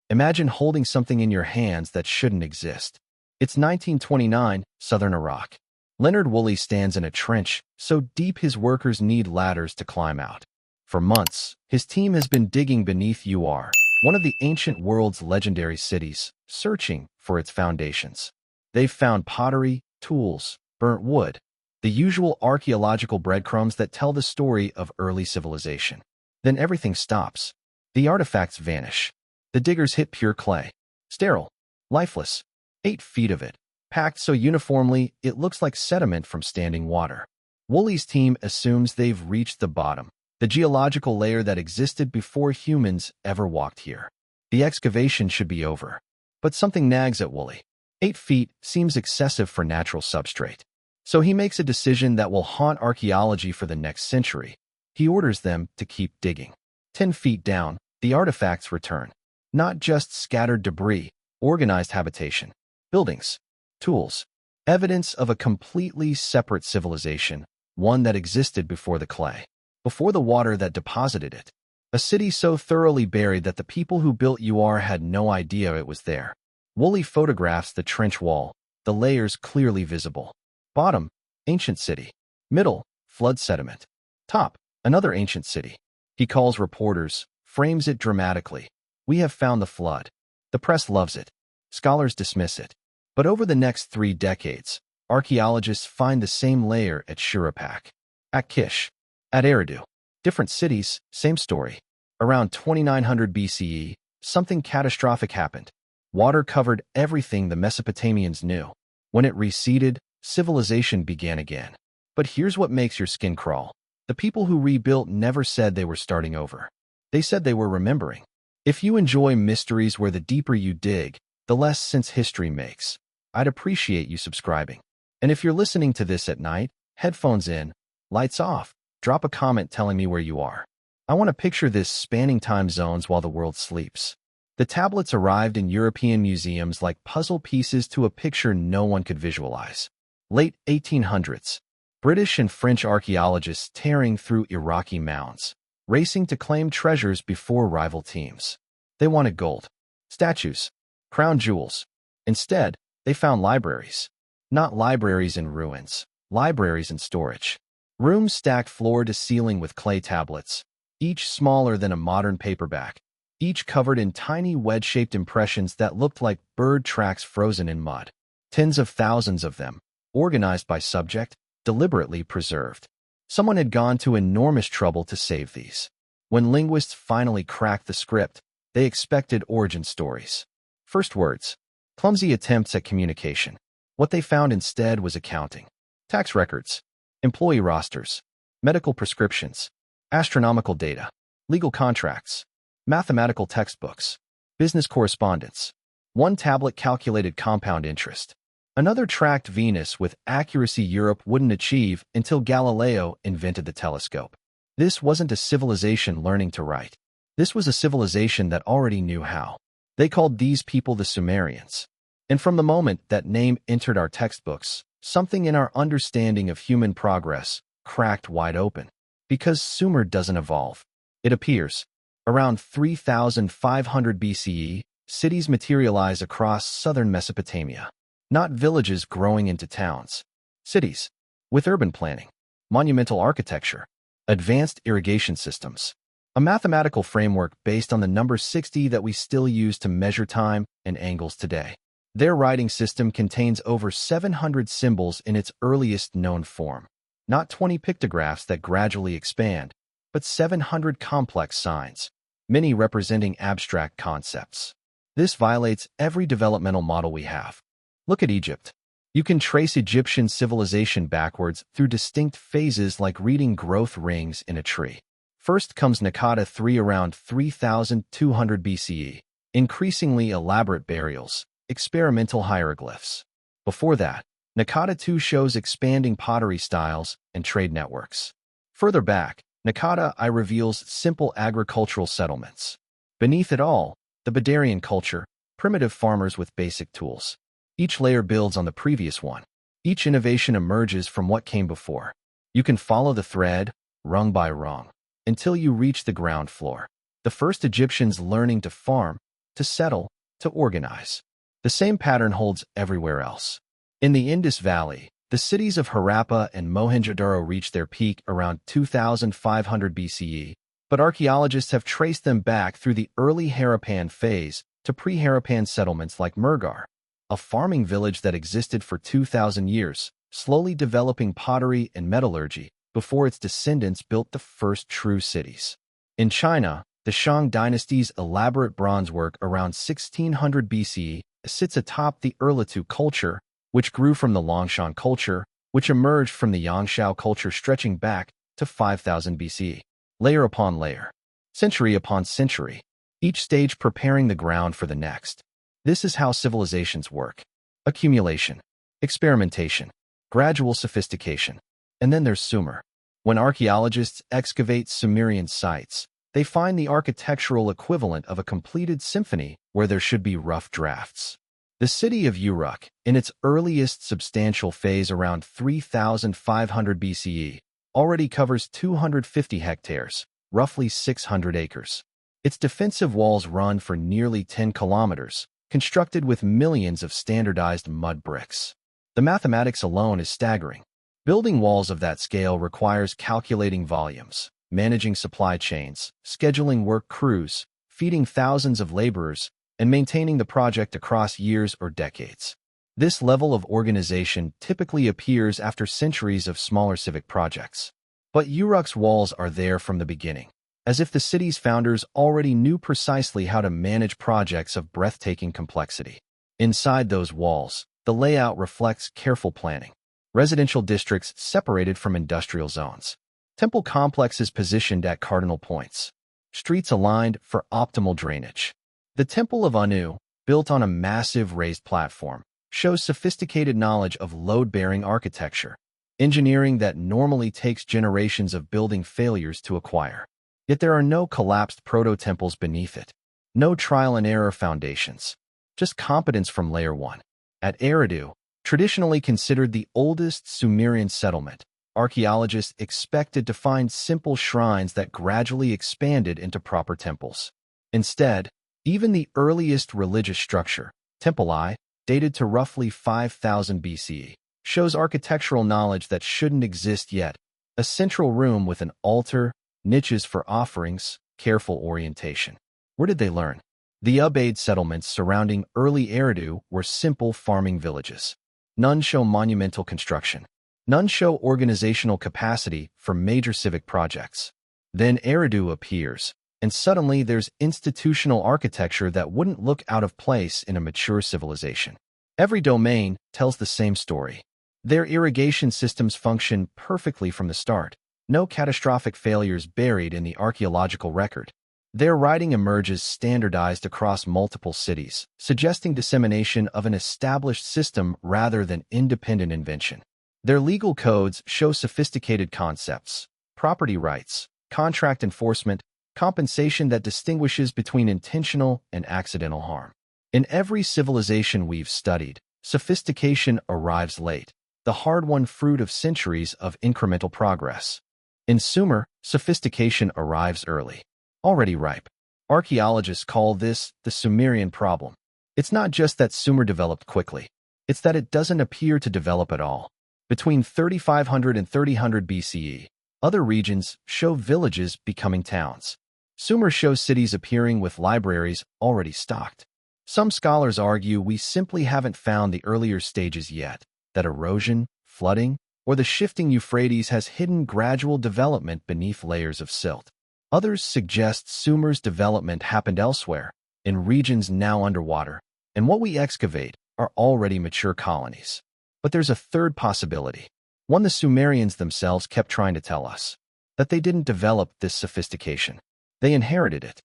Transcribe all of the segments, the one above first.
Imagine holding something in your hands that shouldn't exist. It's 1929, southern Iraq. Leonard Woolley stands in a trench so deep his workers need ladders to climb out. For months, his team has been digging beneath Uruk, one of the ancient world's legendary cities, searching for its foundations. They've found pottery, tools, burnt wood, the usual archaeological breadcrumbs that tell the story of early civilization. Then everything stops. The artifacts vanish. The diggers hit pure clay. Sterile. Lifeless. 8 feet of it. Packed so uniformly it looks like sediment from standing water. Woolley's team assumes they've reached the bottom, the geological layer that existed before humans ever walked here. The excavation should be over. But something nags at Woolley. 8 feet seems excessive for natural substrate. So he makes a decision that will haunt archaeology for the next century. He orders them to keep digging. 10 feet down, the artifacts return. Not just scattered debris, organized habitation, buildings, tools, evidence of a completely separate civilization, one that existed before the clay, before the water that deposited it. A city so thoroughly buried that the people who built Uruk had no idea it was there. Woolley photographs the trench wall, the layers clearly visible. Bottom, ancient city. Middle, flood sediment. Top, another ancient city. He calls reporters, frames it dramatically. We have found the flood. The press loves it. Scholars dismiss it. But over the next 3 decades, archaeologists find the same layer at Shurapak, at Kish, at Eridu. Different cities, same story. Around 2900 BCE, something catastrophic happened. Water covered everything the Mesopotamians knew. When it receded, civilization began again. But here's what makes your skin crawl. The people who rebuilt never said they were starting over. They said they were remembering. If you enjoy mysteries where the deeper you dig, the less sense history makes, I'd appreciate you subscribing. And if you're listening to this at night, headphones in, lights off, drop a comment telling me where you are. I want to picture this spanning time zones while the world sleeps. The tablets arrived in European museums like puzzle pieces to a picture no one could visualize. Late 1800s. British and French archaeologists tearing through Iraqi mounds, racing to claim treasures before rival teams. They wanted gold, statues, crown jewels. Instead, they found libraries. Not libraries in ruins, libraries in storage. Rooms stacked floor to ceiling with clay tablets, each smaller than a modern paperback, each covered in tiny wedge-shaped impressions that looked like bird tracks frozen in mud. Tens of thousands of them, organized by subject, deliberately preserved. Someone had gone to enormous trouble to save these. When linguists finally cracked the script, they expected origin stories. First words. Clumsy attempts at communication. What they found instead was accounting. Tax records. Employee rosters. Medical prescriptions. Astronomical data. Legal contracts. Mathematical textbooks. Business correspondence. One tablet calculated compound interest. Another tracked Venus with accuracy Europe wouldn't achieve until Galileo invented the telescope. This wasn't a civilization learning to write. This was a civilization that already knew how. They called these people the Sumerians. And from the moment that name entered our textbooks, something in our understanding of human progress cracked wide open. Because Sumer doesn't evolve. It appears. Around 3500 BCE, cities materialize across southern Mesopotamia. Not villages growing into towns. Cities. With urban planning, monumental architecture, advanced irrigation systems. A mathematical framework based on the number 60 that we still use to measure time and angles today. Their writing system contains over 700 symbols in its earliest known form. Not 20 pictographs that gradually expand, but 700 complex signs, many representing abstract concepts. This violates every developmental model we have. Look at Egypt. You can trace Egyptian civilization backwards through distinct phases like reading growth rings in a tree. First comes Naqada 3 around 3200 BCE, increasingly elaborate burials, experimental hieroglyphs. Before that, Naqada 2 shows expanding pottery styles and trade networks. Further back, Naqada I reveals simple agricultural settlements. Beneath it all, the Badarian culture, primitive farmers with basic tools. Each layer builds on the previous one. Each innovation emerges from what came before. You can follow the thread, rung by rung, until you reach the ground floor. The first Egyptians learning to farm, to settle, to organize. The same pattern holds everywhere else. In the Indus Valley, the cities of Harappa and Mohenjo-daro reached their peak around 2500 BCE, but archaeologists have traced them back through the early Harappan phase to pre-Harappan settlements like Mehrgarh, a farming village that existed for 2,000 years, slowly developing pottery and metallurgy before its descendants built the first true cities. In China, the Shang dynasty's elaborate bronze work around 1600 BCE sits atop the Erlitou culture, which grew from the Longshan culture, which emerged from the Yangshao culture stretching back to 5000 BCE. Layer upon layer, century upon century, each stage preparing the ground for the next. This is how civilizations work. Accumulation, experimentation, gradual sophistication. And then there's Sumer. When archaeologists excavate Sumerian sites, they find the architectural equivalent of a completed symphony where there should be rough drafts. The city of Uruk, in its earliest substantial phase around 3500 BCE, already covers 250 hectares, roughly 600 acres. Its defensive walls run for nearly 10 kilometers, constructed with millions of standardized mud bricks. The mathematics alone is staggering. Building walls of that scale requires calculating volumes, managing supply chains, scheduling work crews, feeding thousands of laborers, and maintaining the project across years or decades. This level of organization typically appears after centuries of smaller civic projects. But Uruk's walls are there from the beginning, as if the city's founders already knew precisely how to manage projects of breathtaking complexity. Inside those walls, the layout reflects careful planning. Residential districts separated from industrial zones. Temple complexes positioned at cardinal points. Streets aligned for optimal drainage. The Temple of Anu, built on a massive raised platform, shows sophisticated knowledge of load-bearing architecture, engineering that normally takes generations of building failures to acquire. Yet there are no collapsed proto-temples beneath it. No trial-and-error foundations. Just competence from Layer 1. At Eridu, traditionally considered the oldest Sumerian settlement, archaeologists expected to find simple shrines that gradually expanded into proper temples. Instead, even the earliest religious structure, Temple I, dated to roughly 5000 BCE, shows architectural knowledge that shouldn't exist yet. A central room with an altar, niches for offerings, careful orientation. Where did they learn? The Ubaid settlements surrounding early Eridu were simple farming villages. None show monumental construction. None show organizational capacity for major civic projects. Then Eridu appears, and suddenly there's institutional architecture that wouldn't look out of place in a mature civilization. Every domain tells the same story. Their irrigation systems function perfectly from the start. No catastrophic failures buried in the archaeological record. Their writing emerges standardized across multiple cities, suggesting dissemination of an established system rather than independent invention. Their legal codes show sophisticated concepts, property rights, contract enforcement, compensation that distinguishes between intentional and accidental harm. In every civilization we've studied, sophistication arrives late, the hard-won fruit of centuries of incremental progress. In Sumer, sophistication arrives early, already ripe. Archaeologists call this the Sumerian problem. It's not just that Sumer developed quickly, it's that it doesn't appear to develop at all. Between 3500 and 3000 BCE, other regions show villages becoming towns. Sumer shows cities appearing with libraries already stocked. Some scholars argue we simply haven't found the earlier stages yet, that erosion, flooding, or the shifting Euphrates has hidden gradual development beneath layers of silt. Others suggest Sumer's development happened elsewhere, in regions now underwater, and what we excavate are already mature colonies. But there's a third possibility, one the Sumerians themselves kept trying to tell us, that they didn't develop this sophistication. They inherited it.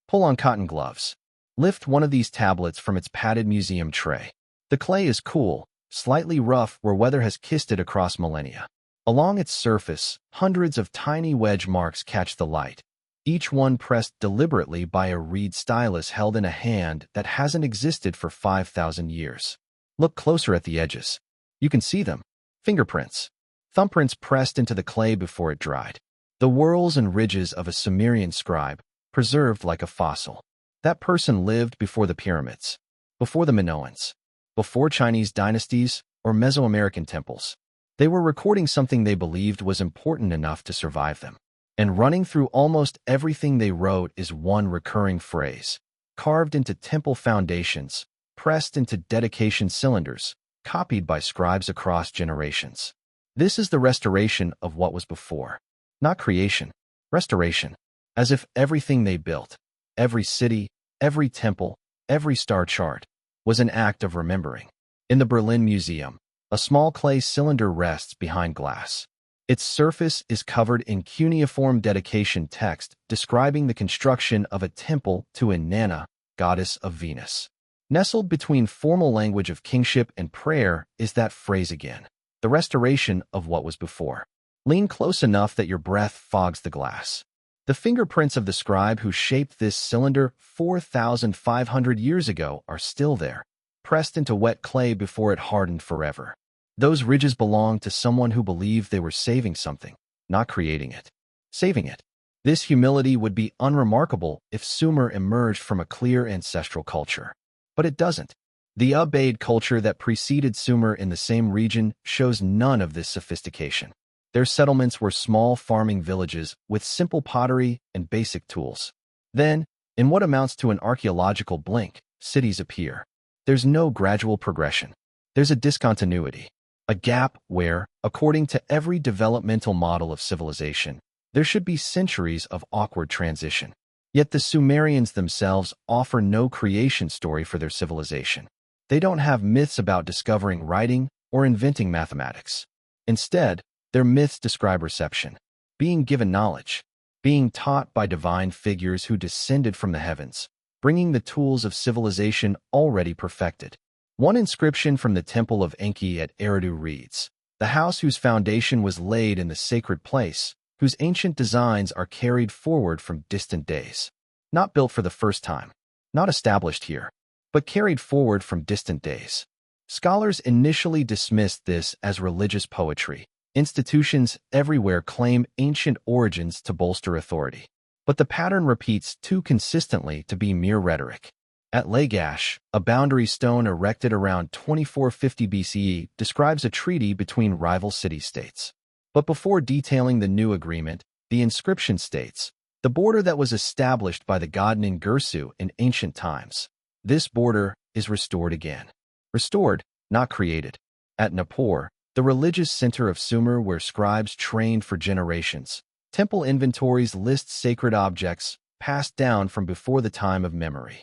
Pull on cotton gloves. Lift one of these tablets from its padded museum tray. The clay is cool, slightly rough where weather has kissed it across millennia. Along its surface, hundreds of tiny wedge marks catch the light, each one pressed deliberately by a reed stylus held in a hand that hasn't existed for 5,000 years. Look closer at the edges. You can see them. Fingerprints. Thumbprints pressed into the clay before it dried. The whorls and ridges of a Sumerian scribe, preserved like a fossil. That person lived before the pyramids, before the Minoans, before Chinese dynasties or Mesoamerican temples. They were recording something they believed was important enough to survive them. And running through almost everything they wrote is one recurring phrase, carved into temple foundations, pressed into dedication cylinders, copied by scribes across generations. This is the restoration of what was before. Not creation, restoration. As if everything they built, every city, every temple, every star chart, was an act of remembering. In the Berlin Museum, a small clay cylinder rests behind glass. Its surface is covered in cuneiform dedication text describing the construction of a temple to Inanna, goddess of Venus. Nestled between formal language of kingship and prayer is that phrase again, the restoration of what was before. Lean close enough that your breath fogs the glass. The fingerprints of the scribe who shaped this cylinder 4,500 years ago are still there, pressed into wet clay before it hardened forever. Those ridges belong to someone who believed they were saving something, not creating it, saving it. This humility would be unremarkable if Sumer emerged from a clear ancestral culture. But it doesn't. The Ubaid culture that preceded Sumer in the same region shows none of this sophistication. Their settlements were small farming villages with simple pottery and basic tools. Then, in what amounts to an archaeological blink, cities appear. There's no gradual progression. There's a discontinuity. A gap where, according to every developmental model of civilization, there should be centuries of awkward transition. Yet the Sumerians themselves offer no creation story for their civilization. They don't have myths about discovering writing or inventing mathematics. Instead, their myths describe reception, being given knowledge, being taught by divine figures who descended from the heavens, bringing the tools of civilization already perfected. One inscription from the temple of Enki at Eridu reads, "The house whose foundation was laid in the sacred place, whose ancient designs are carried forward from distant days." Not built for the first time, not established here, but carried forward from distant days. Scholars initially dismissed this as religious poetry. Institutions everywhere claim ancient origins to bolster authority. But the pattern repeats too consistently to be mere rhetoric. At Lagash, a boundary stone erected around 2450 BCE describes a treaty between rival city-states. But before detailing the new agreement, the inscription states, the border that was established by the god Ninhursag in ancient times. This border is restored again. Restored, not created. At Nippur, the religious center of Sumer where scribes trained for generations, temple inventories list sacred objects passed down from before the time of memory.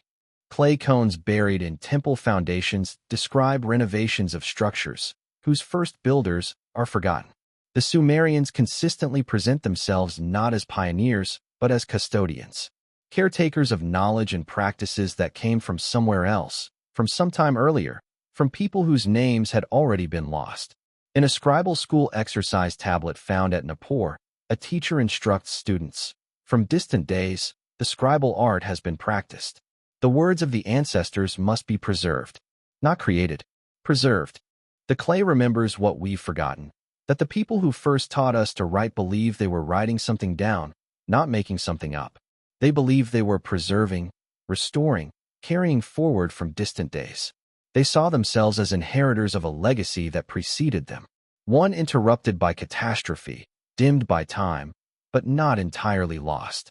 Clay cones buried in temple foundations describe renovations of structures whose first builders are forgotten. The Sumerians consistently present themselves not as pioneers, but as custodians, caretakers of knowledge and practices that came from somewhere else, from some time earlier, from people whose names had already been lost. In a scribal school exercise tablet found at Nippur, a teacher instructs students, from distant days, the scribal art has been practiced. The words of the ancestors must be preserved, not created, preserved. The clay remembers what we've forgotten, that the people who first taught us to write believed they were writing something down, not making something up. They believed they were preserving, restoring, carrying forward from distant days. They saw themselves as inheritors of a legacy that preceded them, one interrupted by catastrophe, dimmed by time, but not entirely lost.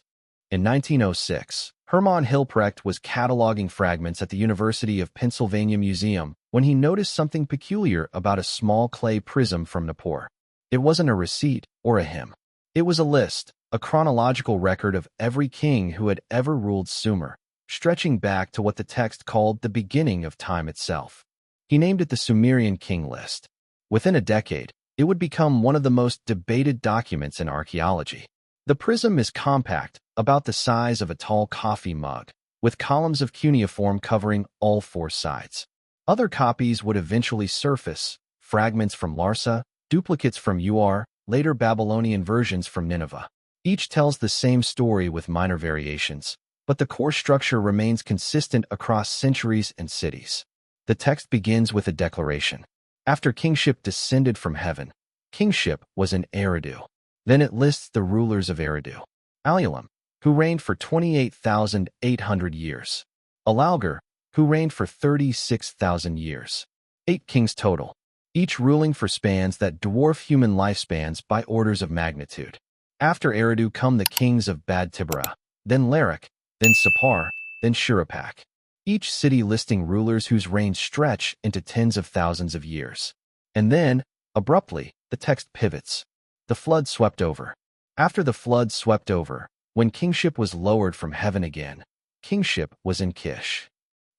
In 1906, Hermann Hilprecht was cataloging fragments at the University of Pennsylvania Museum when he noticed something peculiar about a small clay prism from Nippur. It wasn't a receipt or a hymn. It was a list, a chronological record of every king who had ever ruled Sumer, stretching back to what the text called the beginning of time itself. He named it the Sumerian King List. Within a decade, it would become one of the most debated documents in archaeology. The prism is compact, about the size of a tall coffee mug, with columns of cuneiform covering all four sides. Other copies would eventually surface, fragments from Larsa, duplicates from Ur, later Babylonian versions from Nineveh. Each tells the same story with minor variations, but the core structure remains consistent across centuries and cities. The text begins with a declaration. After kingship descended from heaven, kingship was in Eridu. Then it lists the rulers of Eridu. Alulim, who reigned for 28,800 years. Alaulgar, who reigned for 36,000 years. 8 kings total, each ruling for spans that dwarf human lifespans by orders of magnitude. After Eridu come the kings of Bad Tibera, then Larak, then Sapar, then Shurapak. Each city listing rulers whose reigns stretch into tens of thousands of years. And then, abruptly, the text pivots. The flood swept over. After the flood swept over, when kingship was lowered from heaven again, kingship was in Kish.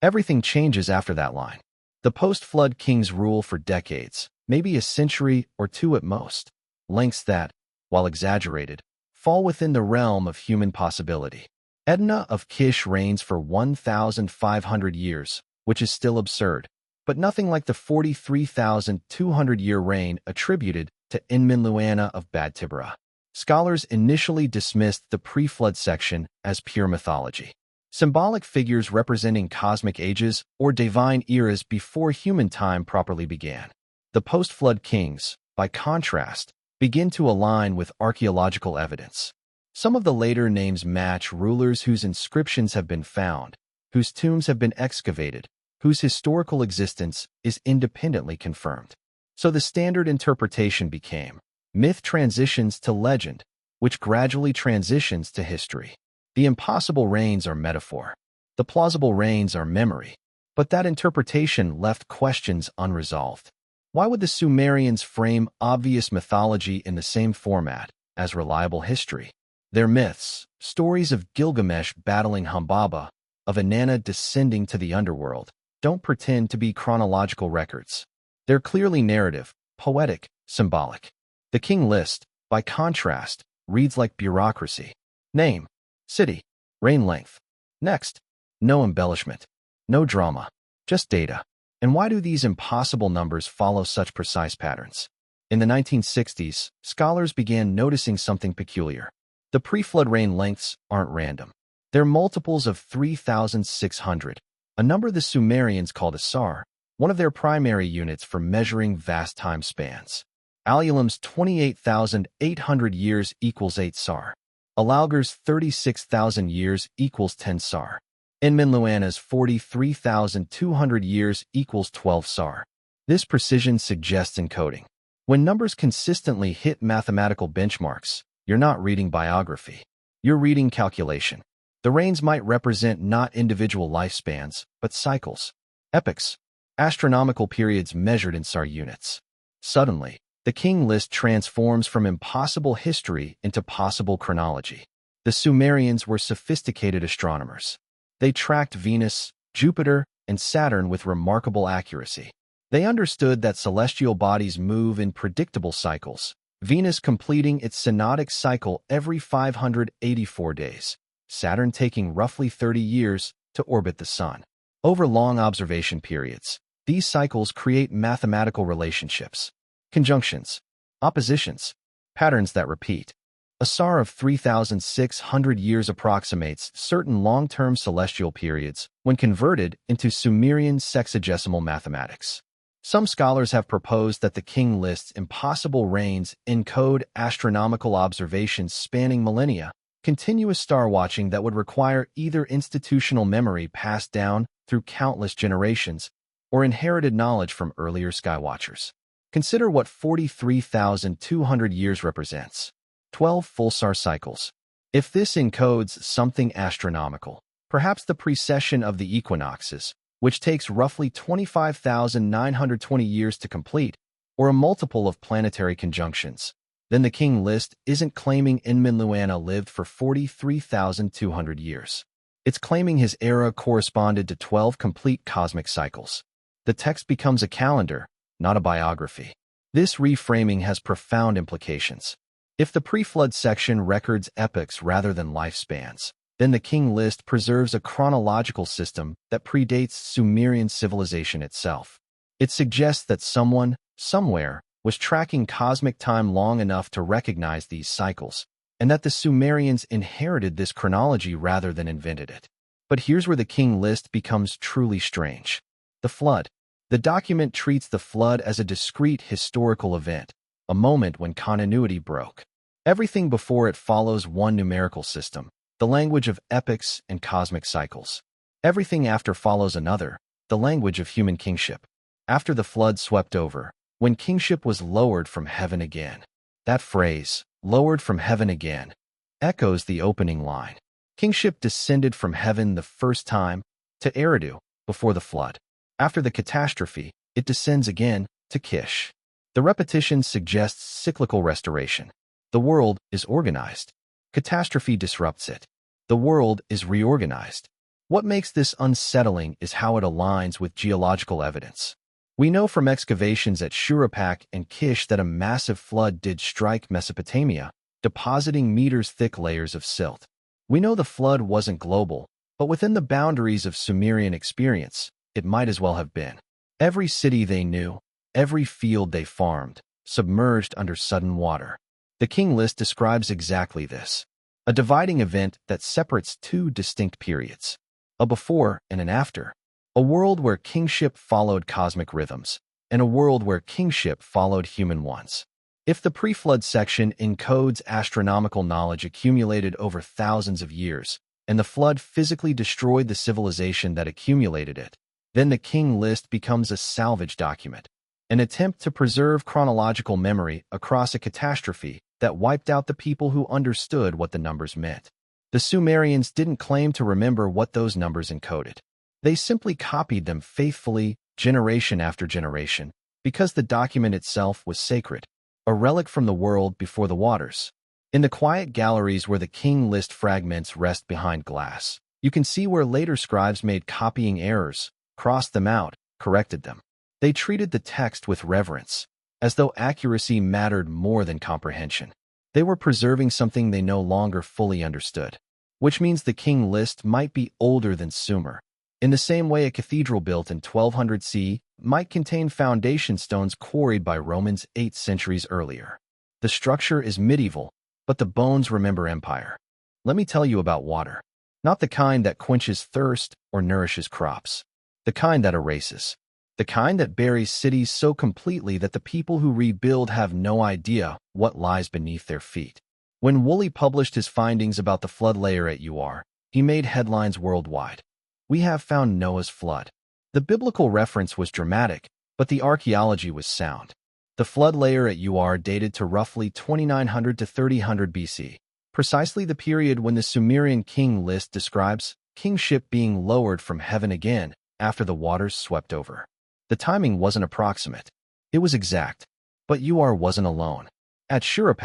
Everything changes after that line. The post-flood kings rule for decades, maybe a century or two at most, lengths that, while exaggerated, fall within the realm of human possibility. Edna of Kish reigns for 1,500 years, which is still absurd, but nothing like the 43,200-year reign attributed to Enminluana of Bad Tibera. Scholars initially dismissed the pre-flood section as pure mythology. Symbolic figures representing cosmic ages or divine eras before human time properly began. The post-flood kings, by contrast, begin to align with archaeological evidence. Some of the later names match rulers whose inscriptions have been found, whose tombs have been excavated, whose historical existence is independently confirmed. So the standard interpretation became, myth transitions to legend, which gradually transitions to history. The impossible reigns are metaphor. The plausible reigns are memory. But that interpretation left questions unresolved. Why would the Sumerians frame obvious mythology in the same format as reliable history? Their myths, stories of Gilgamesh battling Humbaba, of Inanna descending to the underworld, don't pretend to be chronological records. They're clearly narrative, poetic, symbolic. The king list, by contrast, reads like bureaucracy. Name, city, reign length. Next, no embellishment, no drama, just data. And why do these impossible numbers follow such precise patterns? In the 1960s, scholars began noticing something peculiar. The pre-flood reign lengths aren't random. They're multiples of 3,600, a number the Sumerians called a sar, one of their primary units for measuring vast time spans. Alulim's 28,800 years equals 8 sar. Alaulgar's 36,000 years equals 10 sar. Enminluana's 43,200 years equals 12 sar. This precision suggests encoding. When numbers consistently hit mathematical benchmarks, you're not reading biography. You're reading calculation. The reigns might represent not individual lifespans, but cycles, epochs, astronomical periods measured in sar units. Suddenly, the king list transforms from impossible history into possible chronology. The Sumerians were sophisticated astronomers. They tracked Venus, Jupiter, and Saturn with remarkable accuracy. They understood that celestial bodies move in predictable cycles, Venus completing its synodic cycle every 584 days, Saturn taking roughly 30 years to orbit the Sun. Over long observation periods, these cycles create mathematical relationships, conjunctions, oppositions, patterns that repeat. A sar of 3,600 years approximates certain long-term celestial periods when converted into Sumerian sexagesimal mathematics. Some scholars have proposed that the king list's impossible reigns encode astronomical observations spanning millennia, continuous star watching that would require either institutional memory passed down through countless generations or inherited knowledge from earlier skywatchers. Consider what 43,200 years represents. 12 full sar cycles. If this encodes something astronomical, perhaps the precession of the equinoxes, which takes roughly 25,920 years to complete, or a multiple of planetary conjunctions, then the king list isn't claiming Enminluana lived for 43,200 years. It's claiming his era corresponded to 12 complete cosmic cycles. The text becomes a calendar, not a biography. This reframing has profound implications. If the pre-flood section records epochs rather than lifespans, then the king list preserves a chronological system that predates Sumerian civilization itself. It suggests that someone, somewhere, was tracking cosmic time long enough to recognize these cycles, and that the Sumerians inherited this chronology rather than invented it. But here's where the king list becomes truly strange. The flood. The document treats the flood as a discrete historical event, a moment when continuity broke. Everything before it follows one numerical system, the language of epics and cosmic cycles. Everything after follows another, the language of human kingship. After the flood swept over, when kingship was lowered from heaven again. That phrase, lowered from heaven again, echoes the opening line. Kingship descended from heaven the first time to Eridu before the flood. After the catastrophe, it descends again to Kish. The repetition suggests cyclical restoration. The world is organized. Catastrophe disrupts it. The world is reorganized. What makes this unsettling is how it aligns with geological evidence. We know from excavations at Uruk and Kish that a massive flood did strike Mesopotamia, depositing meters-thick layers of silt. We know the flood wasn't global, but within the boundaries of Sumerian experience, it might as well have been. Every city they knew, every field they farmed, submerged under sudden water. The King list describes exactly this. A dividing event that separates two distinct periods. A before and an after. A world where kingship followed cosmic rhythms, and a world where kingship followed human ones. If the pre-flood section encodes astronomical knowledge accumulated over thousands of years, and the flood physically destroyed the civilization that accumulated it, then the King list becomes a salvage document, an attempt to preserve chronological memory across a catastrophe that wiped out the people who understood what the numbers meant. The Sumerians didn't claim to remember what those numbers encoded. They simply copied them faithfully, generation after generation, because the document itself was sacred, a relic from the world before the waters. In the quiet galleries where the King list fragments rest behind glass, you can see where later scribes made copying errors, crossed them out, corrected them. They treated the text with reverence, as though accuracy mattered more than comprehension. They were preserving something they no longer fully understood, which means the King list might be older than Sumer. In the same way a cathedral built in 1200 CE might contain foundation stones quarried by Romans 8 centuries earlier. The structure is medieval, but the bones remember empire. Let me tell you about water. Not the kind that quenches thirst or nourishes crops. The kind that erases. The kind that buries cities so completely that the people who rebuild have no idea what lies beneath their feet. When Woolley published his findings about the flood layer at Uruk, he made headlines worldwide. We have found Noah's flood. The biblical reference was dramatic, but the archaeology was sound. The flood layer at Uruk dated to roughly 2900 to 3000 BC, precisely the period when the Sumerian King list describes kingship being lowered from heaven again after the waters swept over. The timing wasn't approximate. It was exact. But Uruk wasn't alone. At Uruk,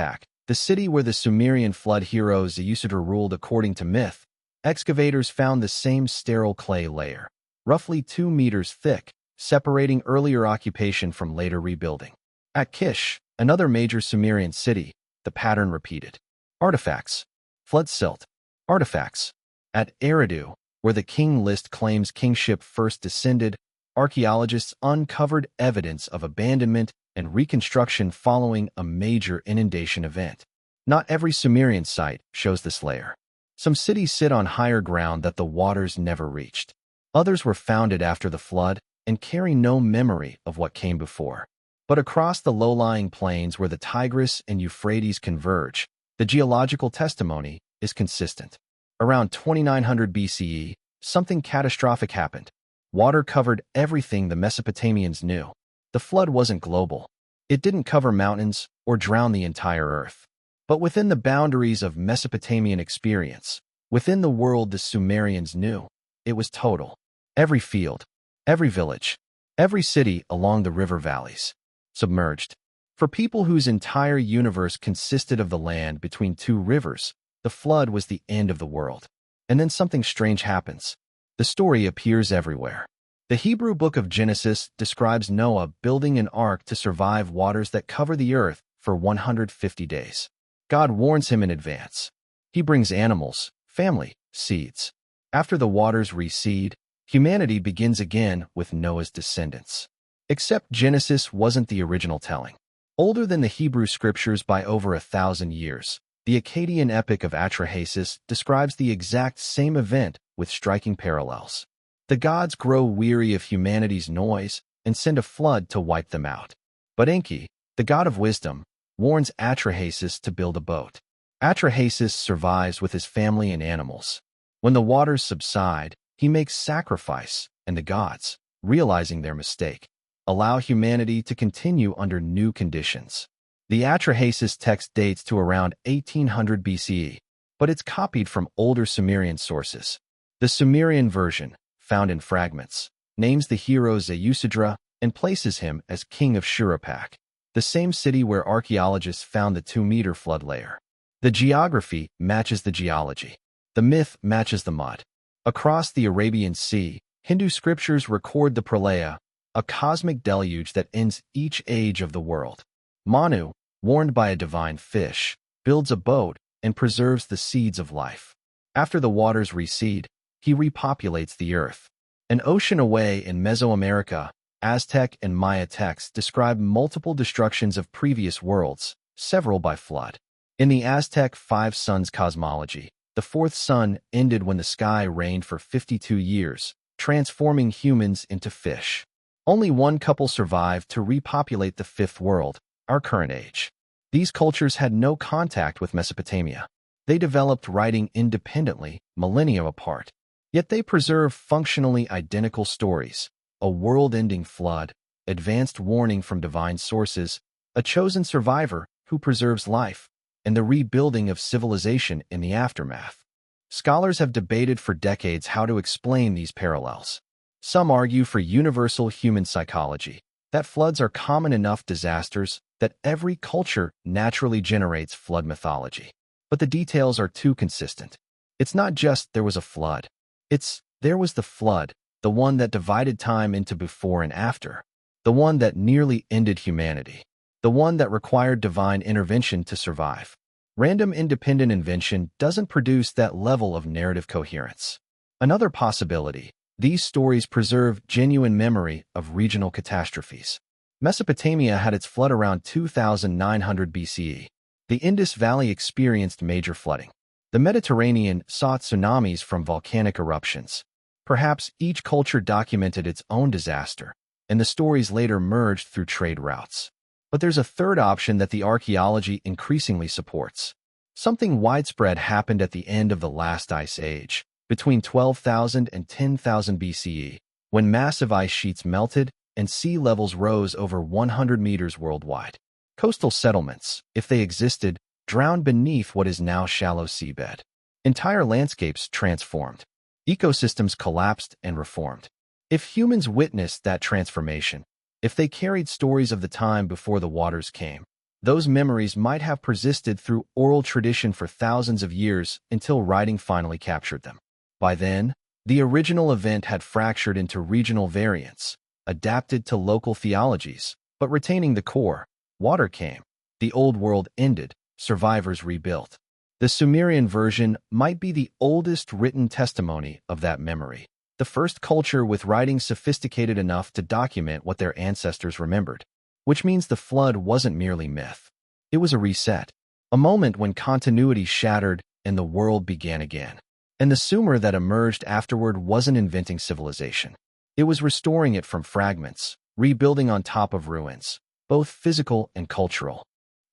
the city where the Sumerian flood heroes Ziggurats ruled according to myth, excavators found the same sterile clay layer, roughly 2 meters thick, separating earlier occupation from later rebuilding. At Kish, another major Sumerian city, the pattern repeated. Artifacts. Flood silt. Artifacts. At Eridu, where the King list claims kingship first descended, archaeologists uncovered evidence of abandonment and reconstruction following a major inundation event. Not every Sumerian site shows this layer. Some cities sit on higher ground that the waters never reached. Others were founded after the flood and carry no memory of what came before. But across the low-lying plains where the Tigris and Euphrates converge, the geological testimony is consistent. Around 2900 BCE, something catastrophic happened. Water covered everything the Mesopotamians knew. The flood wasn't global. It didn't cover mountains or drown the entire earth. But within the boundaries of Mesopotamian experience, within the world the Sumerians knew, it was total. Every field, every village, every city along the river valleys, submerged. For people whose entire universe consisted of the land between two rivers, the flood was the end of the world. And then something strange happens. The story appears everywhere. The Hebrew book of Genesis describes Noah building an ark to survive waters that cover the earth for 150 days. God warns him in advance. He brings animals, family, seeds. After the waters recede, humanity begins again with Noah's descendants. Except Genesis wasn't the original telling. Older than the Hebrew scriptures by over 1,000 years, the Akkadian epic of Atrahasis describes the exact same event with striking parallels. The gods grow weary of humanity's noise and send a flood to wipe them out. But Enki, the god of wisdom, warns Atrahasis to build a boat. Atrahasis survives with his family and animals. When the waters subside, he makes sacrifice, and the gods, realizing their mistake, allow humanity to continue under new conditions. The Atrahasis text dates to around 1800 BCE, but it's copied from older Sumerian sources. The Sumerian version, found in fragments, names the hero Zeusidra and places him as king of Shuruppak, the same city where archaeologists found the 2-meter flood layer. The geography matches the geology. The myth matches the mud. Across the Arabian Sea, Hindu scriptures record the pralaya, a cosmic deluge that ends each age of the world. Manu, warned by a divine fish, builds a boat and preserves the seeds of life. After the waters recede, he repopulates the earth. An ocean away in Mesoamerica, Aztec and Maya texts describe multiple destructions of previous worlds, several by flood. In the Aztec 5 suns cosmology, the 4th sun ended when the sky rained for 52 years, transforming humans into fish. Only one couple survived to repopulate the 5th world, our current age. These cultures had no contact with Mesopotamia. They developed writing independently, millennia apart. Yet they preserve functionally identical stories: a world-ending flood, advanced warning from divine sources, a chosen survivor who preserves life, and the rebuilding of civilization in the aftermath. Scholars have debated for decades how to explain these parallels. Some argue for universal human psychology, that floods are common enough disasters that every culture naturally generates flood mythology. But the details are too consistent. It's not just there was a flood. It's there was the flood, the one that divided time into before and after, the one that nearly ended humanity, the one that required divine intervention to survive. Random independent invention doesn't produce that level of narrative coherence. Another possibility: these stories preserve genuine memory of regional catastrophes. Mesopotamia had its flood around 2900 BCE. The Indus Valley experienced major flooding. The Mediterranean saw tsunamis from volcanic eruptions. Perhaps each culture documented its own disaster, and the stories later merged through trade routes. But there's a third option that the archaeology increasingly supports. Something widespread happened at the end of the last ice age, between 12,000 and 10,000 BCE, when massive ice sheets melted and sea levels rose over 100 meters worldwide. Coastal settlements, if they existed, drowned beneath what is now shallow seabed. Entire landscapes transformed. Ecosystems collapsed and reformed. If humans witnessed that transformation, if they carried stories of the time before the waters came, those memories might have persisted through oral tradition for thousands of years until writing finally captured them. By then, the original event had fractured into regional variants, adapted to local theologies, but retaining the core. Water came. The old world ended. Survivors rebuilt. The Sumerian version might be the oldest written testimony of that memory, the first culture with writing sophisticated enough to document what their ancestors remembered, which means the flood wasn't merely myth. It was a reset, a moment when continuity shattered and the world began again. And the Sumer that emerged afterward wasn't inventing civilization. It was restoring it from fragments, rebuilding on top of ruins, both physical and cultural.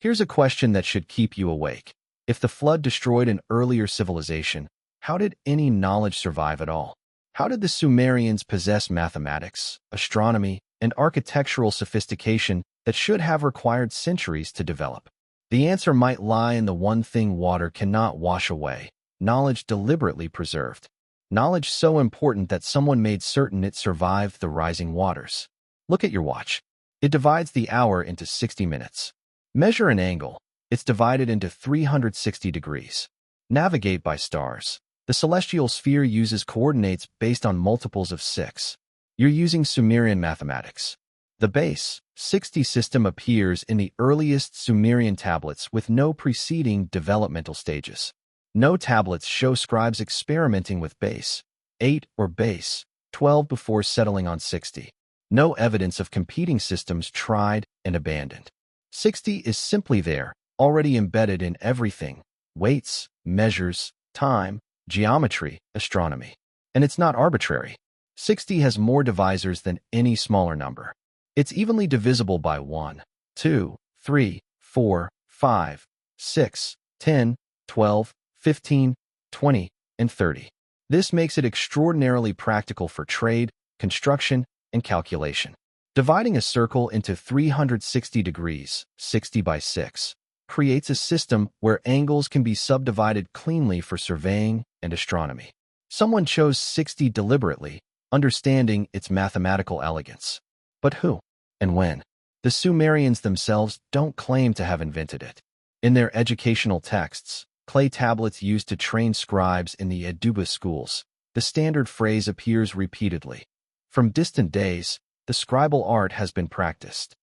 Here's a question that should keep you awake. If the flood destroyed an earlier civilization, how did any knowledge survive at all? How did the Sumerians possess mathematics, astronomy, and architectural sophistication that should have required centuries to develop? The answer might lie in the one thing water cannot wash away: knowledge deliberately preserved. Knowledge so important that someone made certain it survived the rising waters. Look at your watch. It divides the hour into 60 minutes. Measure an angle. It's divided into 360 degrees. Navigate by stars. The celestial sphere uses coordinates based on multiples of 6. You're using Sumerian mathematics. The base, 60 system appears in the earliest Sumerian tablets with no preceding developmental stages. No tablets show scribes experimenting with base 8 or base 12 before settling on 60. No evidence of competing systems tried and abandoned. 60 is simply there, already embedded in everything: weights, measures, time, geometry, astronomy. And it's not arbitrary. 60 has more divisors than any smaller number. It's evenly divisible by 1, 2, 3, 4, 5, 6, 10, 12, 15, 20, and 30. This makes it extraordinarily practical for trade, construction, and calculation. Dividing a circle into 360 degrees, 60 by 6, creates a system where angles can be subdivided cleanly for surveying and astronomy. Someone chose 60 deliberately, understanding its mathematical elegance. But who and when? The Sumerians themselves don't claim to have invented it. In their educational texts, clay tablets used to train scribes in the Eduba schools, the standard phrase appears repeatedly. From distant days, the scribal art has been practiced.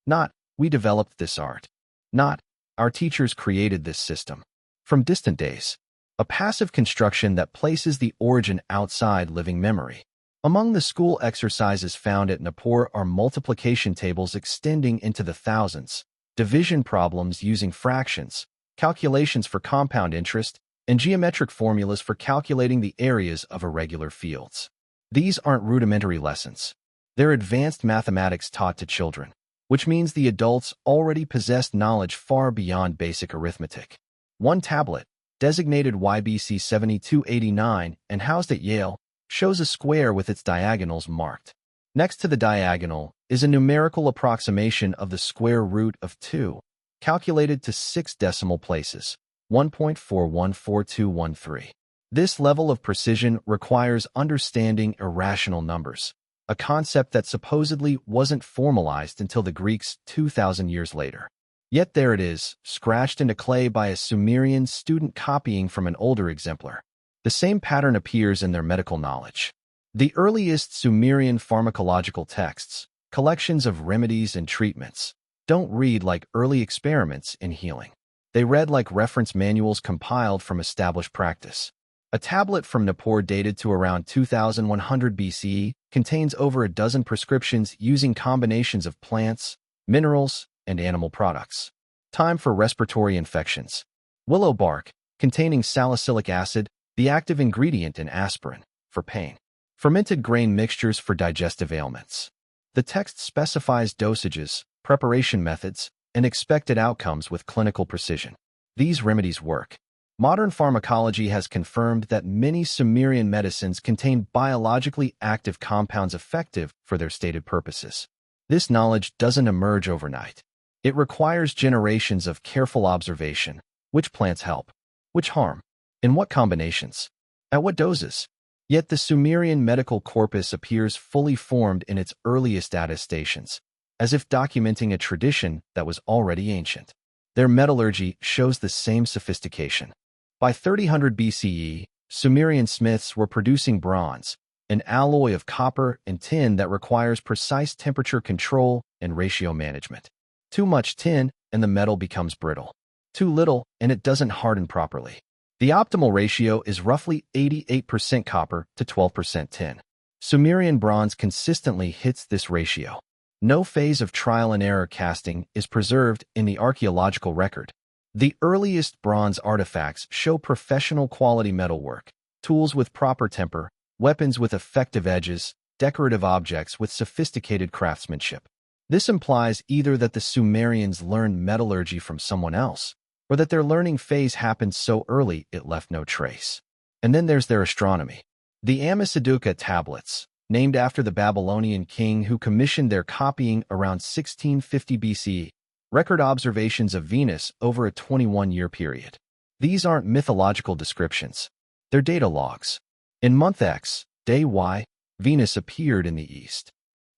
Not, we developed this art. Not, our teachers created this system. From distant days, a passive construction that places the origin outside living memory. Among the school exercises found at Nippur are multiplication tables extending into the thousands, division problems using fractions, calculations for compound interest, and geometric formulas for calculating the areas of irregular fields. These aren't rudimentary lessons. They're advanced mathematics taught to children, which means the adults already possessed knowledge far beyond basic arithmetic. One tablet, designated YBC 7289 and housed at Yale, shows a square with its diagonals marked. Next to the diagonal is a numerical approximation of the square root of 2, calculated to 6 decimal places, 1.414213. This level of precision requires understanding irrational numbers, a concept that supposedly wasn't formalized until the Greeks 2,000 years later. Yet there it is, scratched into clay by a Sumerian student copying from an older exemplar. The same pattern appears in their medical knowledge. The earliest Sumerian pharmacological texts, collections of remedies and treatments, don't read like early experiments in healing. They read like reference manuals compiled from established practice. A tablet from Nippur dated to around 2100 BCE contains over a dozen prescriptions using combinations of plants, minerals, and animal products. Time for respiratory infections. Willow bark, containing salicylic acid, the active ingredient in aspirin, for pain. Fermented grain mixtures for digestive ailments. The text specifies dosages, preparation methods, and expected outcomes with clinical precision. These remedies work. Modern pharmacology has confirmed that many Sumerian medicines contain biologically active compounds effective for their stated purposes. This knowledge doesn't emerge overnight. It requires generations of careful observation. Which plants help? Which harm? In what combinations? At what doses? Yet the Sumerian medical corpus appears fully formed in its earliest attestations, as if documenting a tradition that was already ancient. Their metallurgy shows the same sophistication. By 3000 BCE, Sumerian smiths were producing bronze, an alloy of copper and tin that requires precise temperature control and ratio management. Too much tin, and the metal becomes brittle. Too little, and it doesn't harden properly. The optimal ratio is roughly 88% copper to 12% tin. Sumerian bronze consistently hits this ratio. No phase of trial and error casting is preserved in the archaeological record. The earliest bronze artifacts show professional quality metalwork, tools with proper temper, weapons with effective edges, decorative objects with sophisticated craftsmanship. This implies either that the Sumerians learned metallurgy from someone else, or that their learning phase happened so early it left no trace. And then there's their astronomy. The Ammisaduqa tablets, named after the Babylonian king who commissioned their copying around 1650 BCE, record observations of Venus over a 21-year period. These aren't mythological descriptions. They're data logs. In month X, day Y, Venus appeared in the east.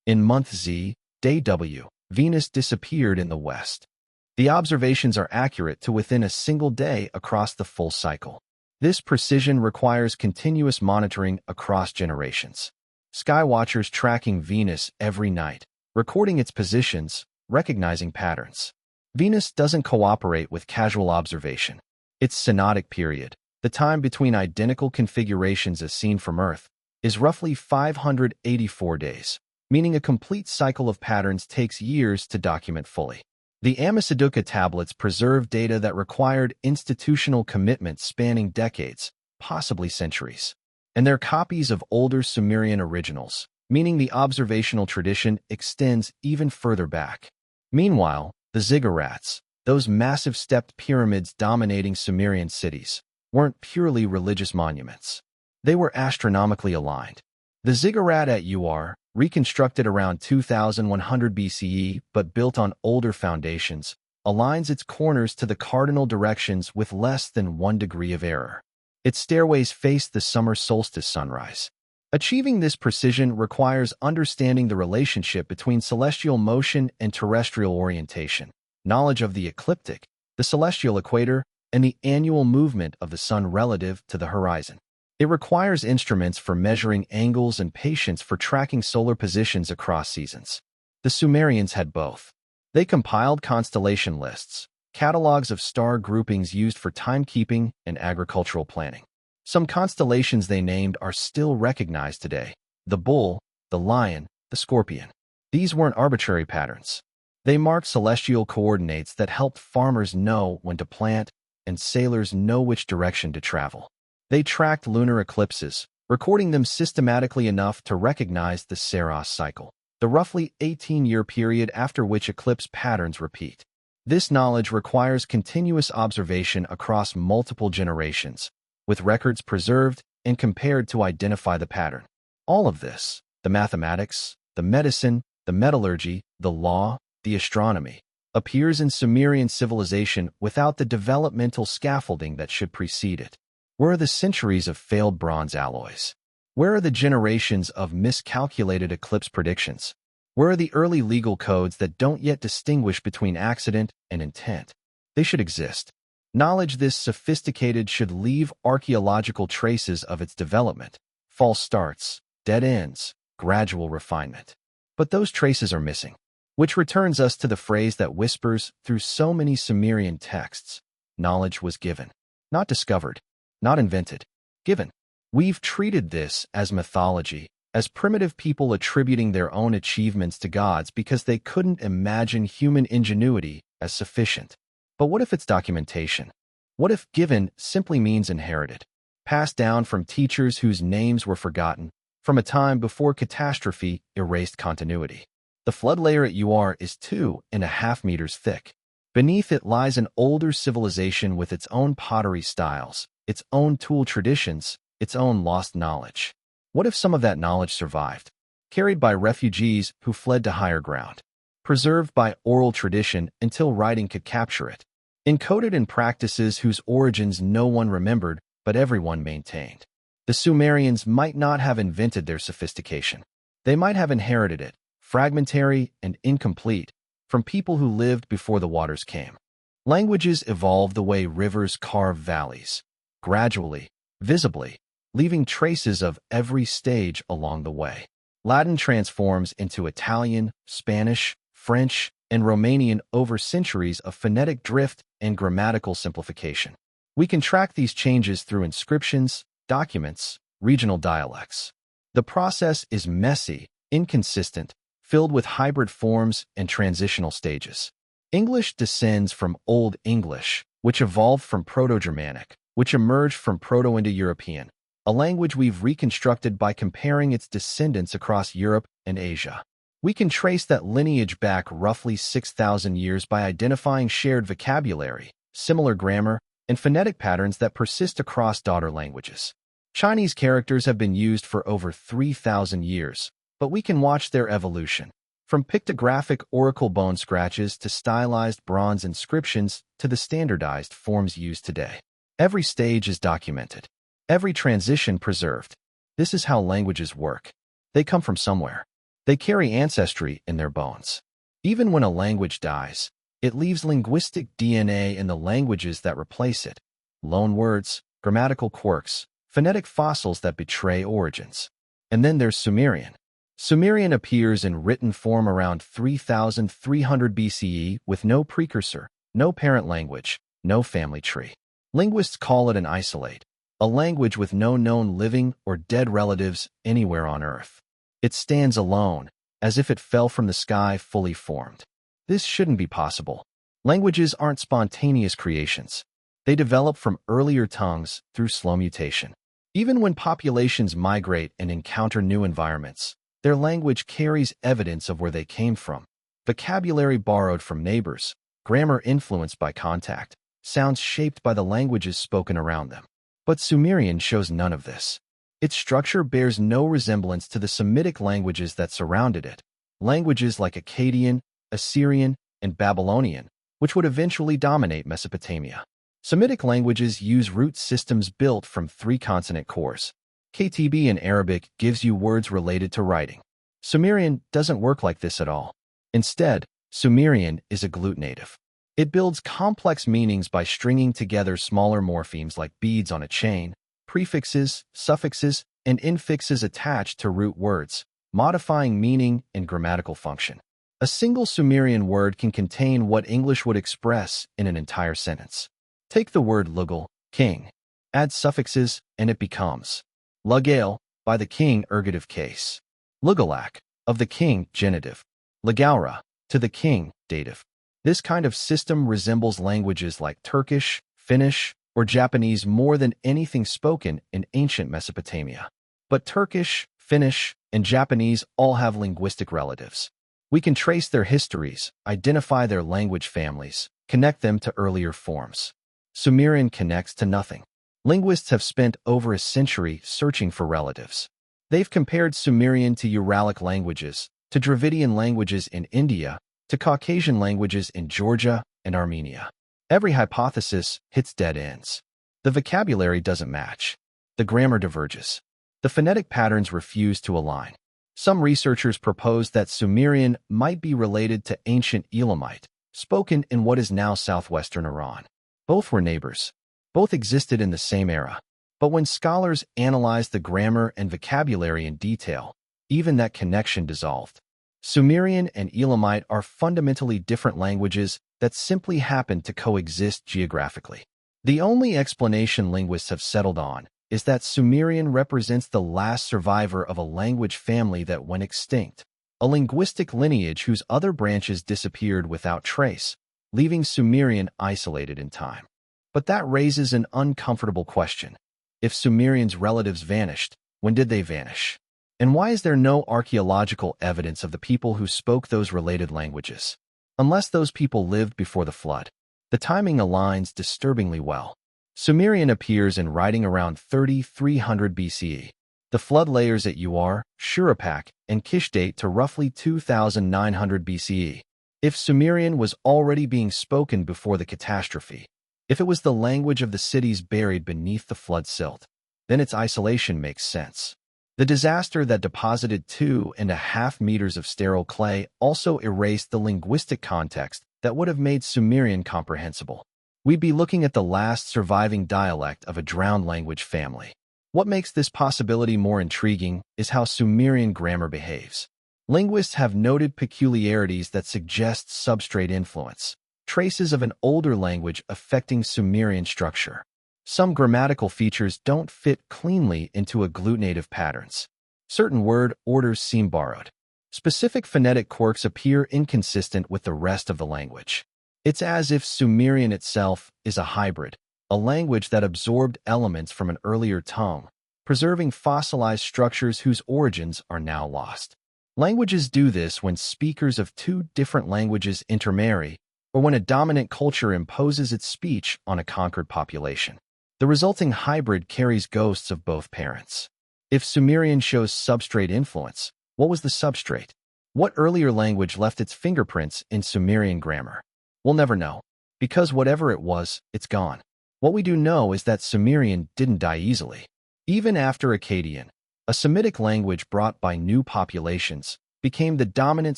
In month Z, day W, Venus disappeared in the west. The observations are accurate to within a single day across the full cycle. This precision requires continuous monitoring across generations. Skywatchers tracking Venus every night, recording its positions, recognizing patterns. Venus doesn't cooperate with casual observation. Its synodic period, the time between identical configurations as seen from Earth, is roughly 584 days, meaning a complete cycle of patterns takes years to document fully. The Ammisaduqa tablets preserve data that required institutional commitment spanning decades, possibly centuries. And they're copies of older Sumerian originals, meaning the observational tradition extends even further back. Meanwhile, the ziggurats, Those massive stepped pyramids dominating Sumerian cities weren't purely religious monuments. They were astronomically aligned. The ziggurat at Uruk, reconstructed around 2100 BCE but built on older foundations, aligns its corners to the cardinal directions with less than 1 degree of error. Its stairways face the summer solstice sunrise. Achieving this precision requires understanding the relationship between celestial motion and terrestrial orientation, knowledge of the ecliptic, the celestial equator, and the annual movement of the sun relative to the horizon. It requires instruments for measuring angles and patience for tracking solar positions across seasons. The Sumerians had both. They compiled constellation lists, catalogs of star groupings used for timekeeping and agricultural planning. Some constellations they named are still recognized today: the bull, the lion, the scorpion. These weren't arbitrary patterns. They marked celestial coordinates that helped farmers know when to plant and sailors know which direction to travel. They tracked lunar eclipses, recording them systematically enough to recognize the Saros cycle, the roughly 18-year period after which eclipse patterns repeat. This knowledge requires continuous observation across multiple generations, with records preserved and compared to identify the pattern. All of this, the mathematics, the medicine, the metallurgy, the law, the astronomy, appears in Sumerian civilization without the developmental scaffolding that should precede it. Where are the centuries of failed bronze alloys? Where are the generations of miscalculated eclipse predictions? Where are the early legal codes that don't yet distinguish between accident and intent? They should exist. Knowledge this sophisticated should leave archaeological traces of its development: false starts, dead ends, gradual refinement. But those traces are missing, which returns us to the phrase that whispers through so many Sumerian texts: knowledge was given, not discovered, not invented, given. We've treated this as mythology, as primitive people attributing their own achievements to gods because they couldn't imagine human ingenuity as sufficient. But what if it's documentation? What if given simply means inherited, passed down from teachers whose names were forgotten, from a time before catastrophe erased continuity? The flood layer at Uruk is 2.5 meters thick. Beneath it lies an older civilization with its own pottery styles, its own tool traditions, its own lost knowledge. What if some of that knowledge survived, carried by refugees who fled to higher ground, preserved by oral tradition until writing could capture it, encoded in practices whose origins no one remembered but everyone maintained? The Sumerians might not have invented their sophistication. They might have inherited it, fragmentary and incomplete, from people who lived before the waters came. Languages evolve the way rivers carve valleys, gradually, visibly, leaving traces of every stage along the way. Latin transforms into Italian, Spanish, French, and Romanian over centuries of phonetic drift and grammatical simplification. We can track these changes through inscriptions, documents, regional dialects. The process is messy, inconsistent, filled with hybrid forms and transitional stages. English descends from Old English, which evolved from Proto-Germanic, which emerged from Proto-Indo-European, a language we've reconstructed by comparing its descendants across Europe and Asia. We can trace that lineage back roughly 6,000 years by identifying shared vocabulary, similar grammar, and phonetic patterns that persist across daughter languages. Chinese characters have been used for over 3,000 years, but we can watch their evolution, from pictographic oracle bone scratches to stylized bronze inscriptions to the standardized forms used today. Every stage is documented, every transition preserved. This is how languages work. They come from somewhere. They carry ancestry in their bones. Even when a language dies, it leaves linguistic DNA in the languages that replace it: loan words, grammatical quirks, phonetic fossils that betray origins. And then there's Sumerian. Sumerian appears in written form around 3,300 BCE with no precursor, no parent language, no family tree. Linguists call it an isolate, a language with no known living or dead relatives anywhere on Earth. It stands alone, as if it fell from the sky fully formed. This shouldn't be possible. Languages aren't spontaneous creations. They develop from earlier tongues through slow mutation. Even when populations migrate and encounter new environments, their language carries evidence of where they came from. Vocabulary borrowed from neighbors, grammar influenced by contact, sounds shaped by the languages spoken around them. But Sumerian shows none of this. Its structure bears no resemblance to the Semitic languages that surrounded it, languages like Akkadian, Assyrian, and Babylonian, which would eventually dominate Mesopotamia. Semitic languages use root systems built from 3 consonant cores. KTB in Arabic gives you words related to writing. Sumerian doesn't work like this at all. Instead, Sumerian is agglutinative. It builds complex meanings by stringing together smaller morphemes like beads on a chain, prefixes, suffixes, and infixes attached to root words, modifying meaning and grammatical function. A single Sumerian word can contain what English would express in an entire sentence. Take the word lugal, king. Add suffixes, and it becomes Lugail, by the king, ergative case. Lugalak, of the king, genitive. Lagaura, to the king, dative. This kind of system resembles languages like Turkish, Finnish, or Japanese more than anything spoken in ancient Mesopotamia. But Turkish, Finnish, and Japanese all have linguistic relatives. We can trace their histories, identify their language families, connect them to earlier forms. Sumerian connects to nothing. Linguists have spent over a century searching for relatives. They've compared Sumerian to Uralic languages, to Dravidian languages in India, to Caucasian languages in Georgia and Armenia. Every hypothesis hits dead ends. The vocabulary doesn't match. The grammar diverges. The phonetic patterns refuse to align. Some researchers propose that Sumerian might be related to ancient Elamite, spoken in what is now southwestern Iran. Both were neighbors. Both existed in the same era. But when scholars analyzed the grammar and vocabulary in detail, even that connection dissolved. Sumerian and Elamite are fundamentally different languages that simply happen to coexist geographically. The only explanation linguists have settled on is that Sumerian represents the last survivor of a language family that went extinct, a linguistic lineage whose other branches disappeared without trace, leaving Sumerian isolated in time. But that raises an uncomfortable question. If Sumerians' relatives vanished, when did they vanish? And why is there no archaeological evidence of the people who spoke those related languages? Unless those people lived before the flood. The timing aligns disturbingly well. Sumerian appears in writing around 3300 BCE. The flood layers at Ur, Shuruppak, and Kish date to roughly 2900 BCE. If Sumerian was already being spoken before the catastrophe, if it was the language of the cities buried beneath the flood silt, then its isolation makes sense. The disaster that deposited 2.5 meters of sterile clay also erased the linguistic context that would have made Sumerian comprehensible. We'd be looking at the last surviving dialect of a drowned language family. What makes this possibility more intriguing is how Sumerian grammar behaves. Linguists have noted peculiarities that suggest substrate influence, traces of an older language affecting Sumerian structure. Some grammatical features don't fit cleanly into agglutinative patterns. Certain word orders seem borrowed. Specific phonetic quirks appear inconsistent with the rest of the language. It's as if Sumerian itself is a hybrid, a language that absorbed elements from an earlier tongue, preserving fossilized structures whose origins are now lost. Languages do this when speakers of 2 different languages intermarry, or when a dominant culture imposes its speech on a conquered population. The resulting hybrid carries ghosts of both parents. If Sumerian shows substrate influence, what was the substrate? What earlier language left its fingerprints in Sumerian grammar? We'll never know, because whatever it was, it's gone. What we do know is that Sumerian didn't die easily. Even after Akkadian, a Semitic language brought by new populations, became the dominant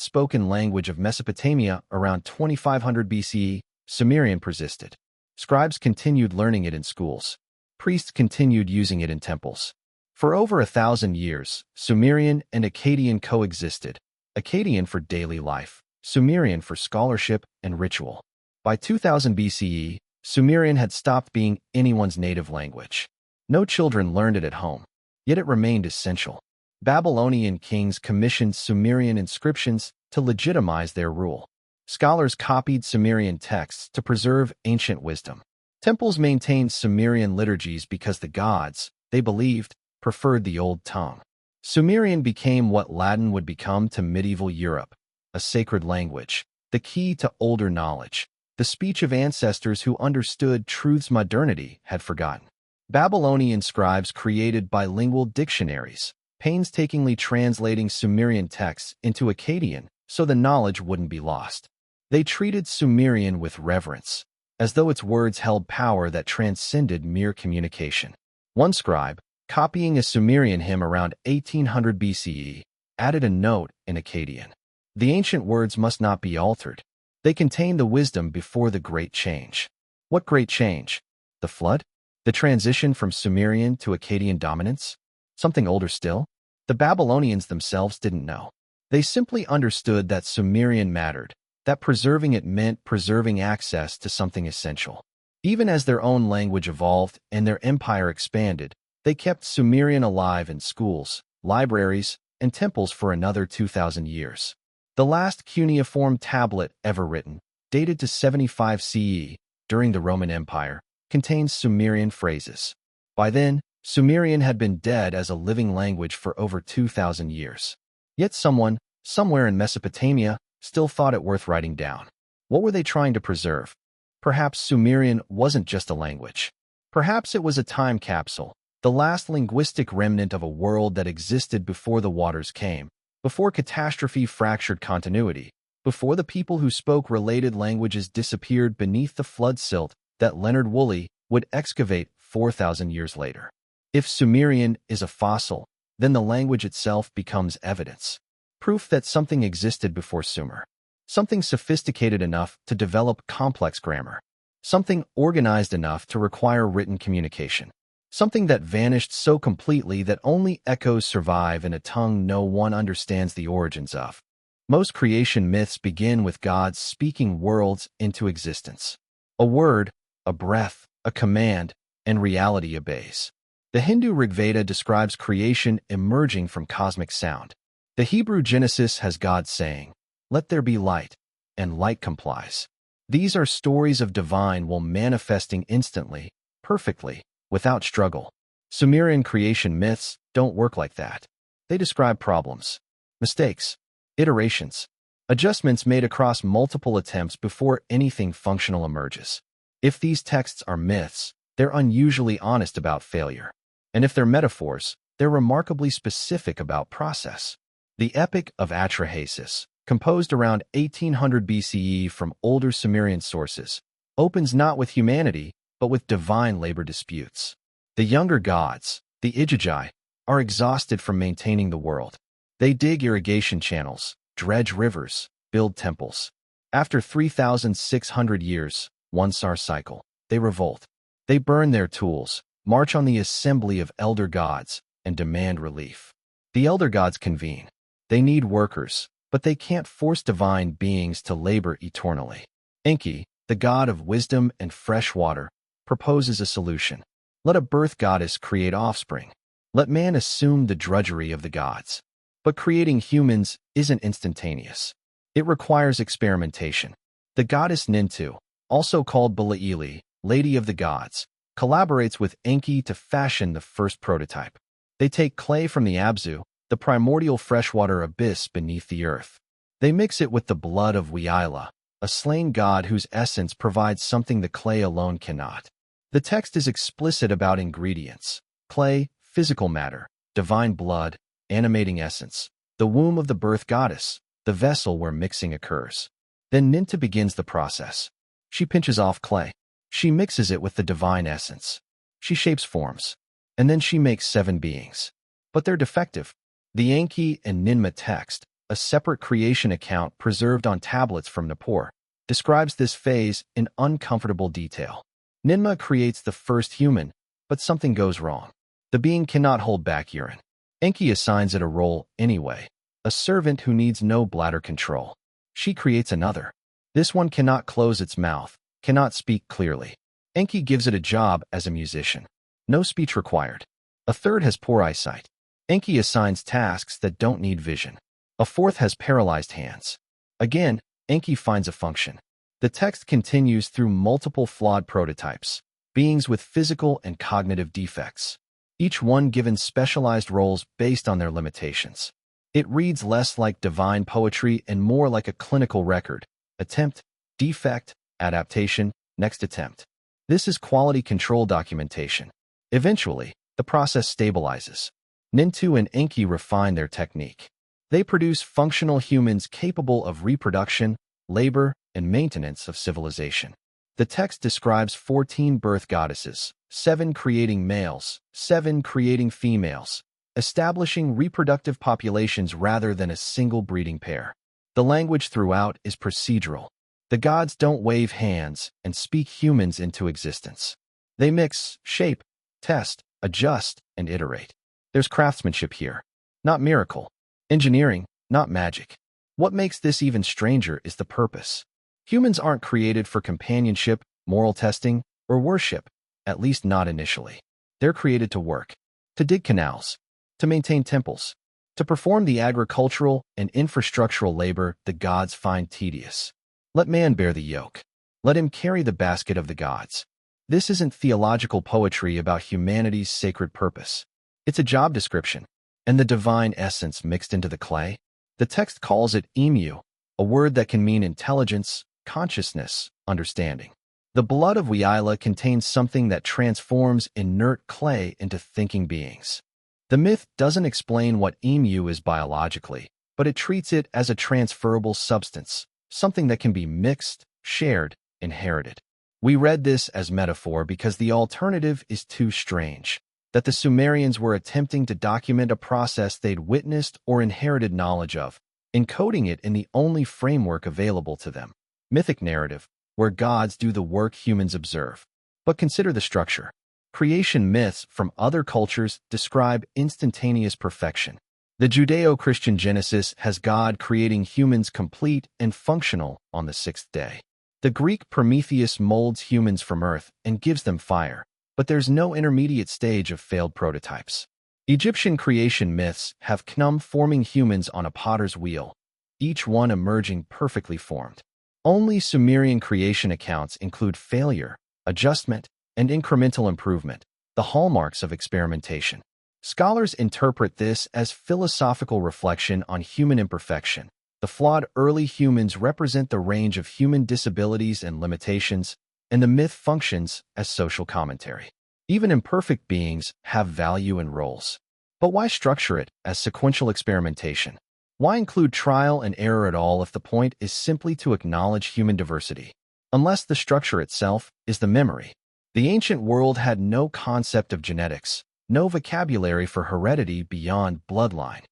spoken language of Mesopotamia around 2500 BCE, Sumerian persisted. Scribes continued learning it in schools. Priests continued using it in temples. For over 1,000 years, Sumerian and Akkadian coexisted, Akkadian for daily life, Sumerian for scholarship and ritual. By 2000 BCE, Sumerian had stopped being anyone's native language. No children learned it at home, yet it remained essential. Babylonian kings commissioned Sumerian inscriptions to legitimize their rule. Scholars copied Sumerian texts to preserve ancient wisdom. Temples maintained Sumerian liturgies because the gods, they believed, preferred the old tongue. Sumerian became what Latin would become to medieval Europe, a sacred language, the key to older knowledge. the speech of ancestors who understood truth's modernity had forgotten. Babylonian scribes created bilingual dictionaries, painstakingly translating Sumerian texts into Akkadian so the knowledge wouldn't be lost. They treated Sumerian with reverence, as though its words held power that transcended mere communication. One scribe, copying a Sumerian hymn around 1800 BCE, added a note in Akkadian. The ancient words must not be altered. They contain the wisdom before the great change. What great change? The flood? The transition from Sumerian to Akkadian dominance? Something older still? The Babylonians themselves didn't know. They simply understood that Sumerian mattered, that preserving it meant preserving access to something essential. Even as their own language evolved and their empire expanded, they kept Sumerian alive in schools, libraries, and temples for another 2,000 years. The last cuneiform tablet ever written, dated to 75 CE, during the Roman Empire, contains Sumerian phrases. By then, Sumerian had been dead as a living language for over 2,000 years. Yet someone, somewhere in Mesopotamia, still thought it worth writing down. What were they trying to preserve? Perhaps Sumerian wasn't just a language. Perhaps it was a time capsule, the last linguistic remnant of a world that existed before the waters came, before catastrophe fractured continuity, before the people who spoke related languages disappeared beneath the flood silt that Leonard Woolley would excavate 4,000 years later. If Sumerian is a fossil, then the language itself becomes evidence. Proof that something existed before Sumer. Something sophisticated enough to develop complex grammar. Something organized enough to require written communication. Something that vanished so completely that only echoes survive in a tongue no one understands the origins of. Most creation myths begin with gods speaking worlds into existence. A word, a breath, a command, and reality obeys. The Hindu Rigveda describes creation emerging from cosmic sound. The Hebrew Genesis has God saying, "Let there be light," and light complies. These are stories of divine will manifesting instantly, perfectly, without struggle. Sumerian creation myths don't work like that. They describe problems, mistakes, iterations, adjustments made across multiple attempts before anything functional emerges. If these texts are myths, they're unusually honest about failure. And if they're metaphors, they're remarkably specific about process. The Epic of Atrahasis, composed around 1800 BCE from older Sumerian sources, opens not with humanity, but with divine labor disputes. The younger gods, the Igigi, are exhausted from maintaining the world. They dig irrigation channels, dredge rivers, build temples. After 3,600 years, one Sar cycle, they revolt. They burn their tools, march on the assembly of elder gods, and demand relief. The elder gods convene. They need workers, but they can't force divine beings to labor eternally. Enki, the god of wisdom and fresh water, proposes a solution. Let a birth goddess create offspring. Let man assume the drudgery of the gods. But creating humans isn't instantaneous. It requires experimentation. The goddess Nintu, also called Balaili, Lady of the Gods, collaborates with Enki to fashion the first prototype. They take clay from the Abzu, the primordial freshwater abyss beneath the earth. They mix it with the blood of Woolley, a slain god whose essence provides something the clay alone cannot. The text is explicit about ingredients: clay, physical matter, divine blood, animating essence, the womb of the birth goddess, the vessel where mixing occurs. Then Ninta begins the process. She pinches off clay. She mixes it with the divine essence. She shapes forms. And then she makes 7 beings. But they're defective. The Enki and Ninma text, a separate creation account preserved on tablets from Nippur, describes this phase in uncomfortable detail. Ninma creates the first human, but something goes wrong. The being cannot hold back urine. Enki assigns it a role anyway, a servant who needs no bladder control. She creates another. This one cannot close its mouth, cannot speak clearly. Enki gives it a job as a musician. No speech required. A third has poor eyesight. Enki assigns tasks that don't need vision. A fourth has paralyzed hands. Again, Enki finds a function. The text continues through multiple flawed prototypes, beings with physical and cognitive defects, each one given specialized roles based on their limitations. It reads less like divine poetry and more like a clinical record: attempt, defect, adaptation, next attempt. This is quality control documentation. Eventually, the process stabilizes. Nintu and Enki refine their technique. They produce functional humans capable of reproduction, labor, and maintenance of civilization. The text describes 14 birth goddesses, 7 creating males, 7 creating females, establishing reproductive populations rather than a single breeding pair. The language throughout is procedural. The gods don't wave hands and speak humans into existence. They mix, shape, test, adjust, and iterate. There's craftsmanship here, not miracle. Engineering, not magic. What makes this even stranger is the purpose. Humans aren't created for companionship, moral testing, or worship, at least not initially. They're created to work, to dig canals, to maintain temples, to perform the agricultural and infrastructural labor the gods find tedious. Let man bear the yoke. Let him carry the basket of the gods. This isn't theological poetry about humanity's sacred purpose. It's a job description, and the divine essence mixed into the clay. The text calls it emu, a word that can mean intelligence, consciousness, understanding. The blood of Woolley contains something that transforms inert clay into thinking beings. The myth doesn't explain what emu is biologically, but it treats it as a transferable substance, something that can be mixed, shared, inherited. We read this as metaphor because the alternative is too strange, that the Sumerians were attempting to document a process they'd witnessed or inherited knowledge of, encoding it in the only framework available to them. Mythic narrative, where gods do the work humans observe. But consider the structure. Creation myths from other cultures describe instantaneous perfection. The Judeo-Christian Genesis has God creating humans complete and functional on the 6th day. The Greek Prometheus molds humans from earth and gives them fire, but there's no intermediate stage of failed prototypes. Egyptian creation myths have Knum forming humans on a potter's wheel, each one emerging perfectly formed. Only Sumerian creation accounts include failure, adjustment, and incremental improvement, the hallmarks of experimentation. Scholars interpret this as philosophical reflection on human imperfection. The flawed early humans represent the range of human disabilities and limitations, and the myth functions as social commentary. Even imperfect beings have value and roles. But why structure it as sequential experimentation? Why include trial and error at all if the point is simply to acknowledge human diversity? Unless the structure itself is the memory. The ancient world had no concept of genetics, no vocabulary for heredity beyond bloodline,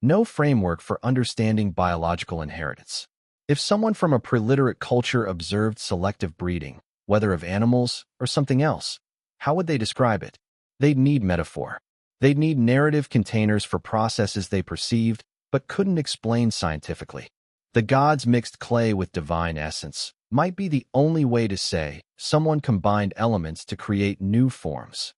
no framework for understanding biological inheritance. If someone from a preliterate culture observed selective breeding, whether of animals or something else, how would they describe it? They'd need metaphor. They'd need narrative containers for processes they perceived but couldn't explain scientifically. The gods mixed clay with divine essence might be the only way to say someone combined elements to create new forms.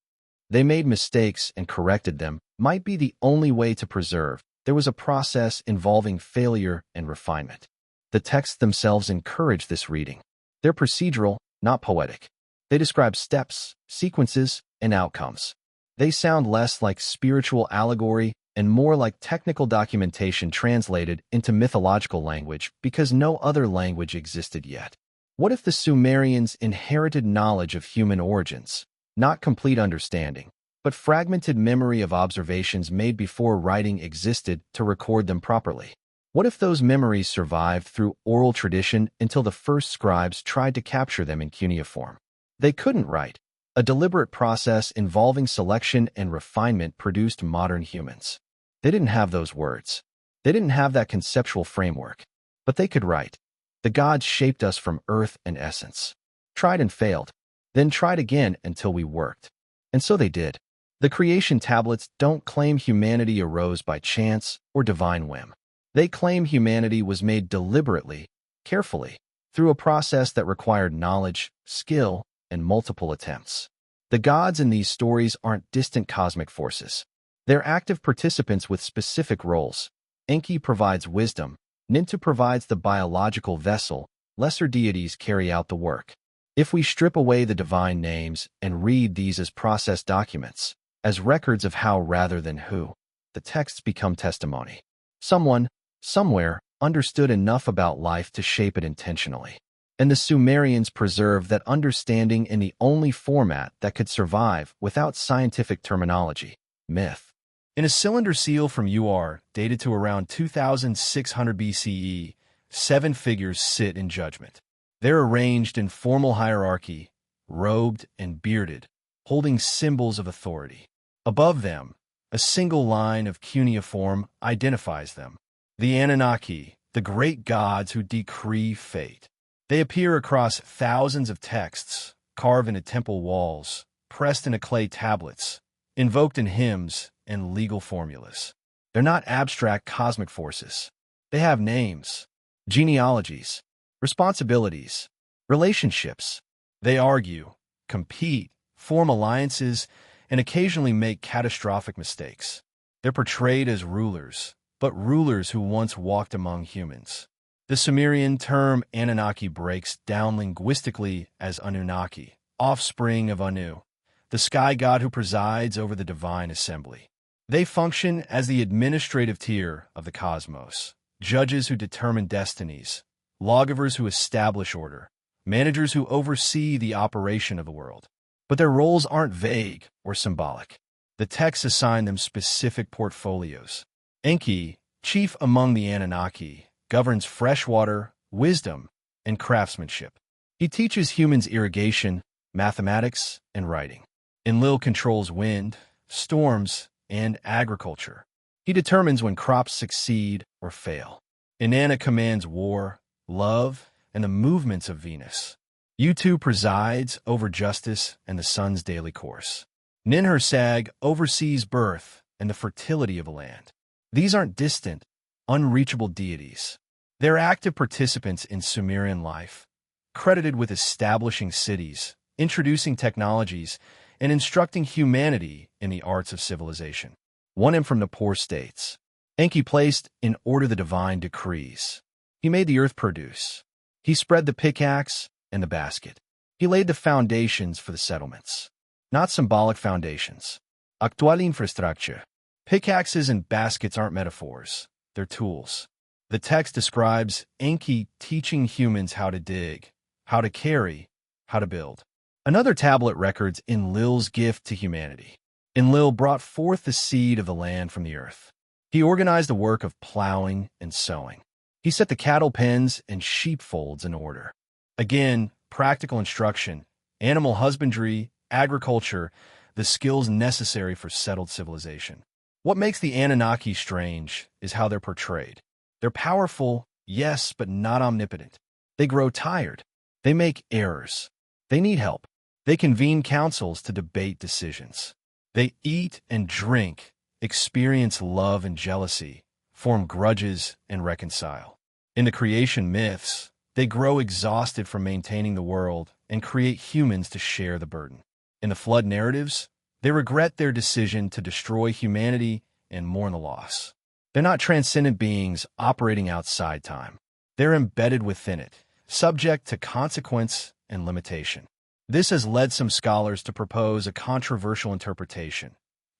They made mistakes and corrected them might be the only way to preserve. There was a process involving failure and refinement. The texts themselves encourage this reading. They're procedural, not poetic. They describe steps, sequences, and outcomes. They sound less like spiritual allegory and more like technical documentation translated into mythological language because no other language existed yet. What if the Sumerians inherited knowledge of human origins, not complete understanding, but fragmented memory of observations made before writing existed to record them properly? What if those memories survived through oral tradition until the first scribes tried to capture them in cuneiform? They couldn't write. A deliberate process involving selection and refinement produced modern humans. They didn't have those words. They didn't have that conceptual framework. But they could write. The gods shaped us from earth and essence. Tried and failed. Then tried again until we worked. And so they did. The creation tablets don't claim humanity arose by chance or divine whim. They claim humanity was made deliberately, carefully, through a process that required knowledge, skill, and multiple attempts. The gods in these stories aren't distant cosmic forces. They're active participants with specific roles. Enki provides wisdom, Nintu provides the biological vessel, lesser deities carry out the work. If we strip away the divine names and read these as process documents, as records of how rather than who, the texts become testimony. Someone, somewhere, understood enough about life to shape it intentionally. and the Sumerians preserved that understanding in the only format that could survive without scientific terminology: myth. In a cylinder seal from Ur, dated to around 2600 BCE, 7 figures sit in judgment. They're arranged in formal hierarchy, robed and bearded, holding symbols of authority. Above them, a single line of cuneiform identifies them: the Anunnaki, the great gods who decree fate. They appear across thousands of texts, carved into temple walls, pressed into clay tablets, invoked in hymns and legal formulas. They're not abstract cosmic forces. They have names, genealogies, responsibilities, relationships. They argue, compete, form alliances, and occasionally make catastrophic mistakes. They're portrayed as rulers, but rulers who once walked among humans. The Sumerian term Anunnaki breaks down linguistically as Anunnaki, offspring of Anu, the sky god who presides over the divine assembly. They function as the administrative tier of the cosmos, judges who determine destinies, lawgivers who establish order, managers who oversee the operation of the world. But their roles aren't vague or symbolic. The texts assign them specific portfolios. Enki, chief among the Anunnaki, governs freshwater, wisdom, and craftsmanship. He teaches humans irrigation, mathematics, and writing. Enlil controls wind, storms, and agriculture. He determines when crops succeed or fail. Inanna commands war, love, and the movements of Venus. Utu presides over justice and the sun's daily course. Ninhursag oversees birth and the fertility of a land. These aren't distant, unreachable deities. They're active participants in Sumerian life, credited with establishing cities, introducing technologies, and instructing humanity in the arts of civilization. One hymn from the poor states: Enki placed in order the divine decrees. He made the earth produce. He spread the pickaxe and the basket. He laid the foundations for the settlements. Not symbolic foundations. Actual infrastructure. Pickaxes and baskets aren't metaphors. They're tools. The text describes Enki teaching humans how to dig, how to carry, how to build. Another tablet records Enlil's gift to humanity. Enlil brought forth the seed of the land from the earth. He organized the work of plowing and sowing. He set the cattle pens and sheepfolds in order. Again, practical instruction, animal husbandry, agriculture, the skills necessary for settled civilization. What makes the Anunnaki strange is how they're portrayed. They're powerful, yes, but not omnipotent. They grow tired. They make errors. They need help. They convene councils to debate decisions. They eat and drink, experience love and jealousy, form grudges and reconcile. In the creation myths, they grow exhausted from maintaining the world and create humans to share the burden. In the flood narratives, they regret their decision to destroy humanity and mourn the loss. They're not transcendent beings operating outside time. They're embedded within it, subject to consequence and limitation. This has led some scholars to propose a controversial interpretation,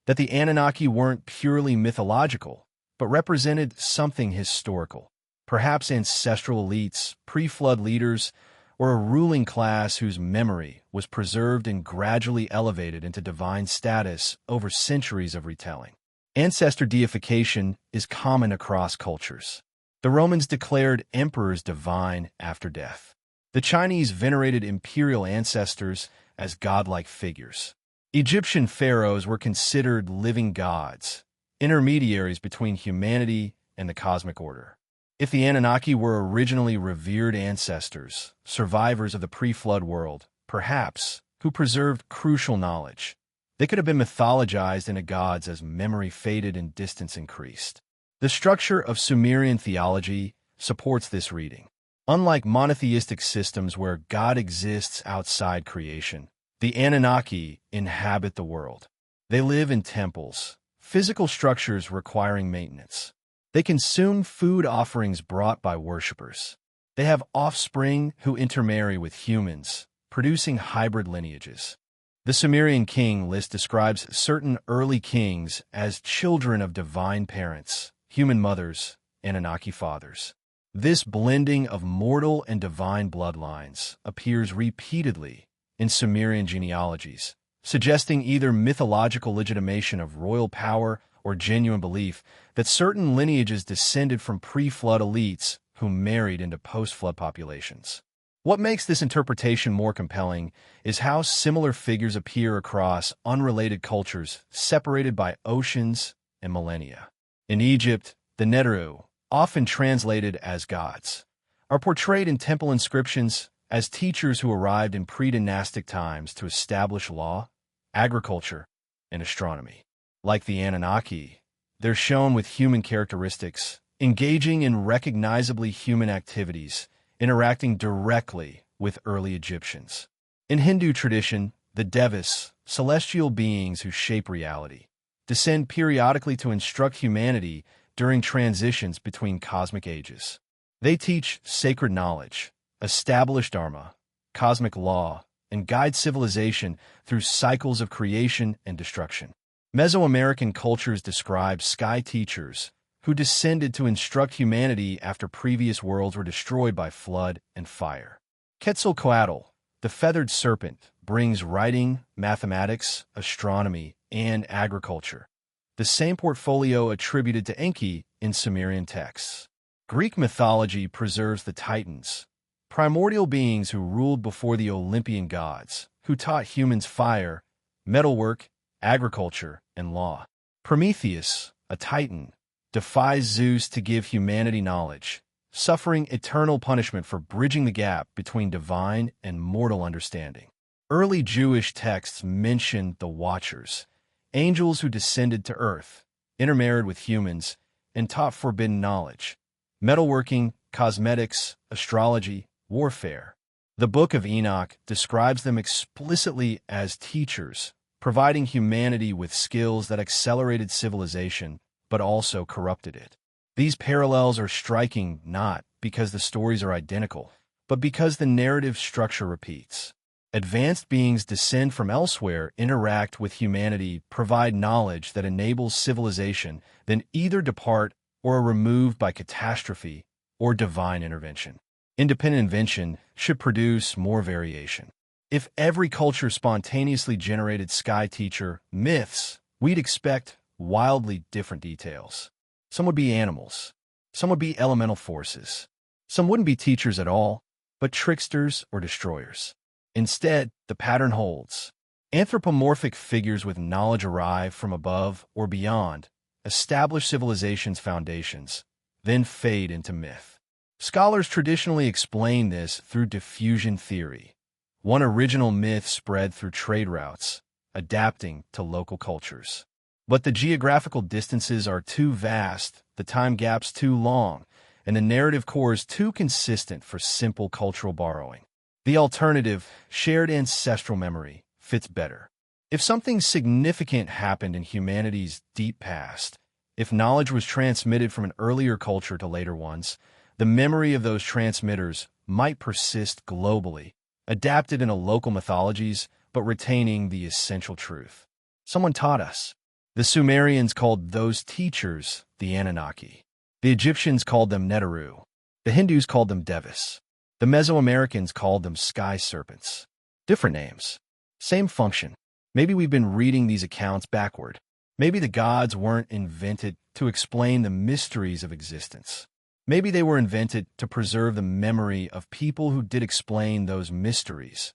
that the Anunnaki weren't purely mythological, but represented something historical, perhaps ancestral elites, pre-flood leaders, or a ruling class whose memory was preserved and gradually elevated into divine status over centuries of retelling. Ancestor deification is common across cultures. The Romans declared emperors divine after death. The Chinese venerated imperial ancestors as godlike figures. Egyptian pharaohs were considered living gods, intermediaries between humanity and the cosmic order. If the Anunnaki were originally revered ancestors, survivors of the pre-flood world, perhaps, who preserved crucial knowledge, they could have been mythologized into gods as memory faded and distance increased. The structure of Sumerian theology supports this reading. Unlike monotheistic systems where God exists outside creation, the Anunnaki inhabit the world. They live in temples, physical structures requiring maintenance. They consume food offerings brought by worshippers. They have offspring who intermarry with humans, producing hybrid lineages. The Sumerian king list describes certain early kings as children of divine parents, human mothers, Anunnaki fathers. This blending of mortal and divine bloodlines appears repeatedly in Sumerian genealogies, suggesting either mythological legitimation of royal power or genuine belief that certain lineages descended from pre-flood elites who married into post-flood populations. What makes this interpretation more compelling is how similar figures appear across unrelated cultures separated by oceans and millennia. In Egypt, the Neteru, often translated as gods, are portrayed in temple inscriptions as teachers who arrived in pre-dynastic times to establish law, agriculture, and astronomy. Like the Anunnaki, they're shown with human characteristics, engaging in recognizably human activities, interacting directly with early Egyptians. In Hindu tradition, the Devas, celestial beings who shape reality, descend periodically to instruct humanity during transitions between cosmic ages. They teach sacred knowledge, establish dharma, cosmic law, and guide civilization through cycles of creation and destruction. Mesoamerican cultures describe sky teachers who descended to instruct humanity after previous worlds were destroyed by flood and fire. Quetzalcoatl, the feathered serpent, brings writing, mathematics, astronomy, and agriculture, the same portfolio attributed to Enki in Sumerian texts. Greek mythology preserves the Titans, primordial beings who ruled before the Olympian gods, who taught humans fire, metalwork, agriculture, and law. Prometheus, a Titan, defies Zeus to give humanity knowledge, suffering eternal punishment for bridging the gap between divine and mortal understanding. Early Jewish texts mention the Watchers, angels who descended to earth, intermarried with humans, and taught forbidden knowledge: metalworking, cosmetics, astrology, warfare. The Book of Enoch describes them explicitly as teachers, providing humanity with skills that accelerated civilization but also corrupted it. These parallels are striking not because the stories are identical, but because the narrative structure repeats. Advanced beings descend from elsewhere, interact with humanity, provide knowledge that enables civilization, then either depart or are removed by catastrophe or divine intervention. Independent invention should produce more variation. If every culture spontaneously generated sky teacher myths, we'd expect wildly different details. Some would be animals. Some would be elemental forces. Some wouldn't be teachers at all, but tricksters or destroyers. Instead, the pattern holds. Anthropomorphic figures with knowledge arrive from above or beyond, establish civilization's foundations, then fade into myth. Scholars traditionally explain this through diffusion theory. One original myth spread through trade routes, adapting to local cultures. But the geographical distances are too vast, the time gaps too long, and the narrative core is too consistent for simple cultural borrowing. The alternative, shared ancestral memory, fits better. If something significant happened in humanity's deep past, if knowledge was transmitted from an earlier culture to later ones, the memory of those transmitters might persist globally, adapted into local mythologies, but retaining the essential truth. Someone taught us. The Sumerians called those teachers the Anunnaki. The Egyptians called them Neteru. The Hindus called them Devas. The Mesoamericans called them sky serpents. Different names. Same function. Maybe we've been reading these accounts backward. Maybe the gods weren't invented to explain the mysteries of existence. Maybe they were invented to preserve the memory of people who did explain those mysteries.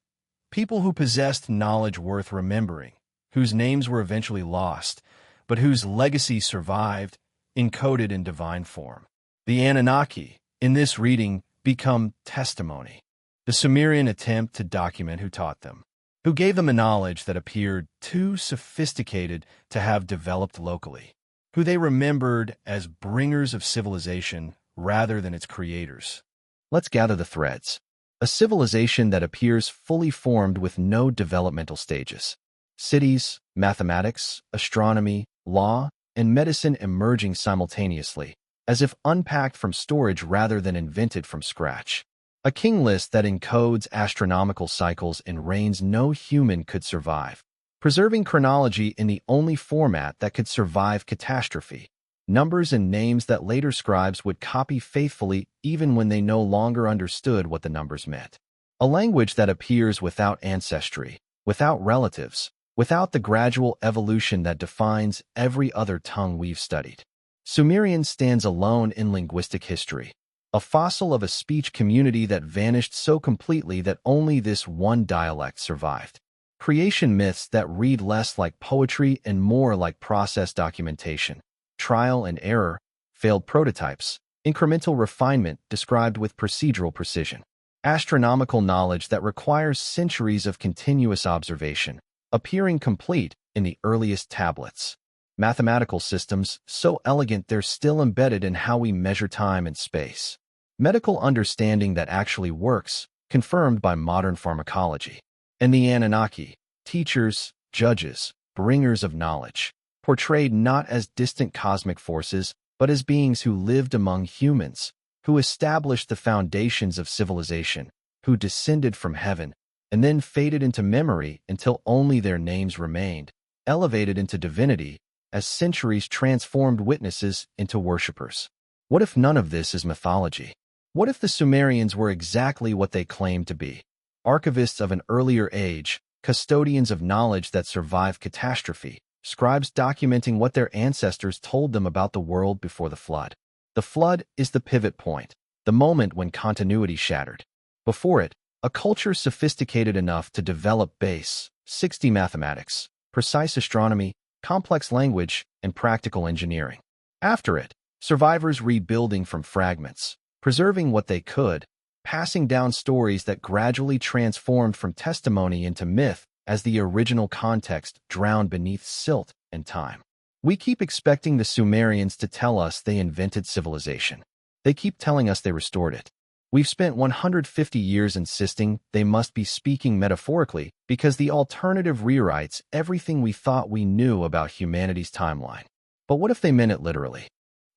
People who possessed knowledge worth remembering, whose names were eventually lost, but whose legacy survived, encoded in divine form. The Anunnaki, in this reading, become testimony. The Sumerian attempt to document who taught them, who gave them a knowledge that appeared too sophisticated to have developed locally, who they remembered as bringers of civilization rather than its creators. Let's gather the threads. A civilization that appears fully formed with no developmental stages. Cities, mathematics, astronomy, law, and medicine emerging simultaneously, as if unpacked from storage rather than invented from scratch. A king list that encodes astronomical cycles in reigns no human could survive, preserving chronology in the only format that could survive catastrophe. numbers and names that later scribes would copy faithfully even when they no longer understood what the numbers meant. A language that appears without ancestry, without relatives, without the gradual evolution that defines every other tongue we've studied. Sumerian stands alone in linguistic history, a fossil of a speech community that vanished so completely that only this one dialect survived. Creation myths that read less like poetry and more like process documentation, trial and error, failed prototypes, incremental refinement described with procedural precision, astronomical knowledge that requires centuries of continuous observation, appearing complete in the earliest tablets. Mathematical systems so elegant they're still embedded in how we measure time and space. Medical understanding that actually works, confirmed by modern pharmacology. And the Anunnaki, teachers, judges, bringers of knowledge, portrayed not as distant cosmic forces, but as beings who lived among humans, who established the foundations of civilization, who descended from heaven, and then faded into memory until only their names remained, elevated into divinity, as centuries transformed witnesses into worshippers. What if none of this is mythology? What if the Sumerians were exactly what they claimed to be? Archivists of an earlier age, custodians of knowledge that survived catastrophe, scribes documenting what their ancestors told them about the world before the flood. The flood is the pivot point, the moment when continuity shattered. Before it, a culture sophisticated enough to develop base, 60 mathematics, precise astronomy, complex language, and practical engineering. After it, survivors rebuilding from fragments, preserving what they could, passing down stories that gradually transformed from testimony into myth as the original context drowned beneath silt and time. We keep expecting the Sumerians to tell us they invented civilization. They keep telling us they restored it. We've spent 150 years insisting they must be speaking metaphorically because the alternative rewrites everything we thought we knew about humanity's timeline. But what if they meant it literally?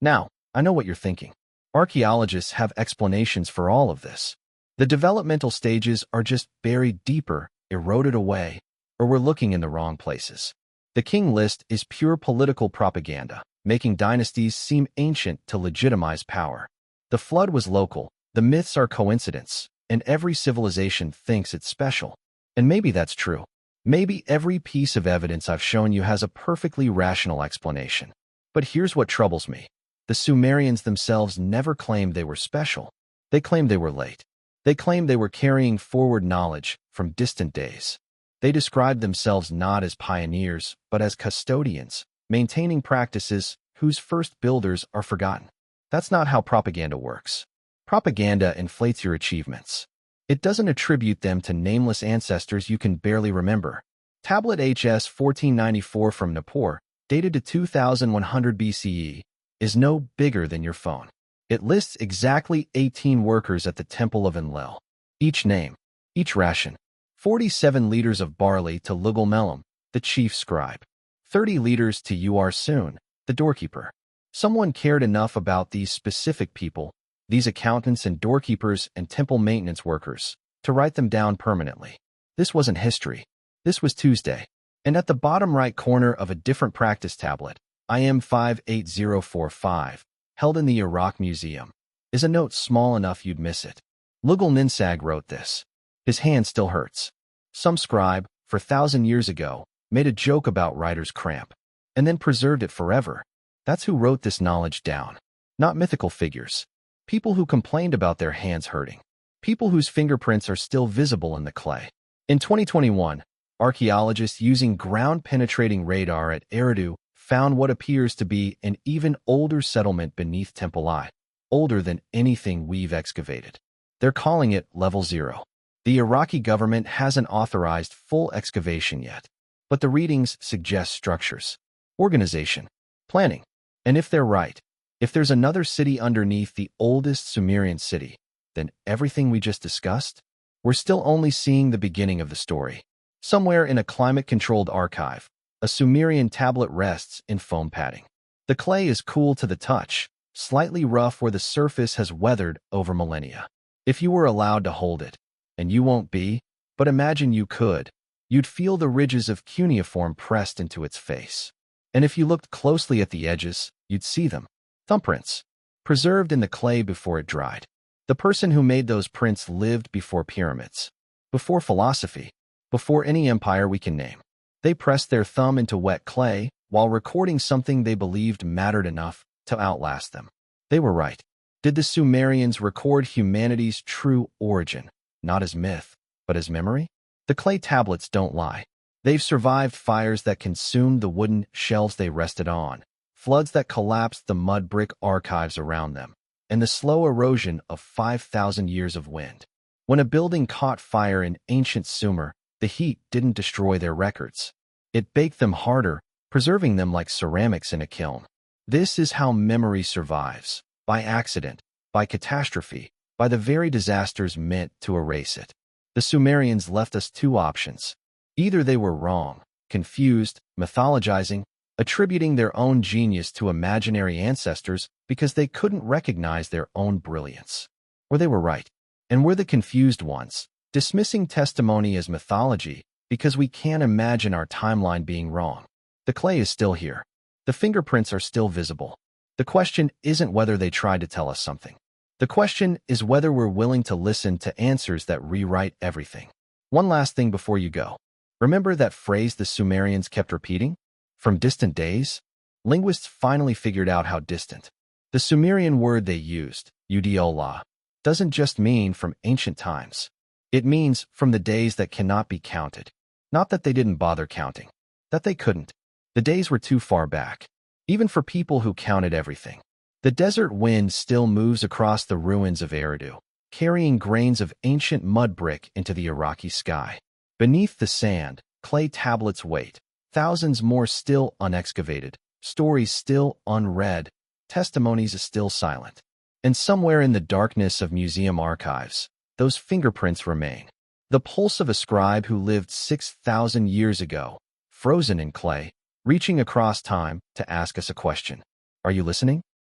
Now, I know what you're thinking. Archaeologists have explanations for all of this. The developmental stages are just buried deeper, eroded away, or we're looking in the wrong places. The king list is pure political propaganda, making dynasties seem ancient to legitimize power. The flood was local, the myths are coincidence, and every civilization thinks it's special. And maybe that's true. Maybe every piece of evidence I've shown you has a perfectly rational explanation. But here's what troubles me. The Sumerians themselves never claimed they were special. They claimed they were late. They claimed they were carrying forward knowledge from distant days. They described themselves not as pioneers, but as custodians, maintaining practices whose first builders are forgotten. That's not how propaganda works. Propaganda inflates your achievements. It doesn't attribute them to nameless ancestors you can barely remember. Tablet HS 1494 from Nippur, dated to 2100 BCE, is no bigger than your phone. It lists exactly 18 workers at the Temple of Enlil. Each name, each ration. 47 liters of barley to Lugalmelum, the chief scribe. 30 liters to Uruk, the doorkeeper. Someone cared enough about these specific people, these accountants and doorkeepers and temple maintenance workers, to write them down permanently. This wasn't history. This was Tuesday. And at the bottom right corner of a different practice tablet, IM 58045, held in the Uruk Museum, is a note small enough you'd miss it. Ninhursag wrote this. His hand still hurts. Some scribe, 4,000 years ago, made a joke about writer's cramp, and then preserved it forever. That's who wrote this knowledge down. Not mythical figures. People who complained about their hands hurting. People whose fingerprints are still visible in the clay. In 2021, archaeologists using ground-penetrating radar at Eridu found what appears to be an even older settlement beneath Temple I, older than anything we've excavated. They're calling it Level 0. The Iraqi government hasn't authorized full excavation yet, but the readings suggest structures, organization, planning. And if they're right, if there's another city underneath the oldest Sumerian city, then everything we just discussed, we're still only seeing the beginning of the story. Somewhere in a climate-controlled archive, a Sumerian tablet rests in foam padding. The clay is cool to the touch, slightly rough where the surface has weathered over millennia. If you were allowed to hold it, and you won't be, but imagine you could, you'd feel the ridges of cuneiform pressed into its face. And if you looked closely at the edges, you'd see them. Thumbprints, preserved in the clay before it dried. The person who made those prints lived before pyramids, before philosophy, before any empire we can name. They pressed their thumb into wet clay while recording something they believed mattered enough to outlast them. They were right. Did the Sumerians record humanity's true origin, not as myth, but as memory? The clay tablets don't lie. They've survived fires that consumed the wooden shelves they rested on, floods that collapsed the mud brick archives around them, and the slow erosion of 5,000 years of wind. When a building caught fire in ancient Sumer, the heat didn't destroy their records. It baked them harder, preserving them like ceramics in a kiln. This is how memory survives, by accident, by catastrophe, by the very disasters meant to erase it. The Sumerians left us two options. Either they were wrong, confused, mythologizing, attributing their own genius to imaginary ancestors because they couldn't recognize their own brilliance. Or they were right, and we're the confused ones, dismissing testimony as mythology because we can't imagine our timeline being wrong. The clay is still here. The fingerprints are still visible. The question isn't whether they tried to tell us something. The question is whether we're willing to listen to answers that rewrite everything. One last thing before you go. Remember that phrase the Sumerians kept repeating? From distant days? Linguists finally figured out how distant. The Sumerian word they used, udiola, doesn't just mean from ancient times. It means from the days that cannot be counted. Not that they didn't bother counting. That they couldn't. The days were too far back. Even for people who counted everything. The desert wind still moves across the ruins of Eridu, carrying grains of ancient mud brick into the Iraqi sky. Beneath the sand, clay tablets wait, thousands more still unexcavated, stories still unread, testimonies still silent. And somewhere in the darkness of museum archives, those fingerprints remain. The pulse of a scribe who lived 6,000 years ago, frozen in clay, reaching across time to ask us a question. Are you listening?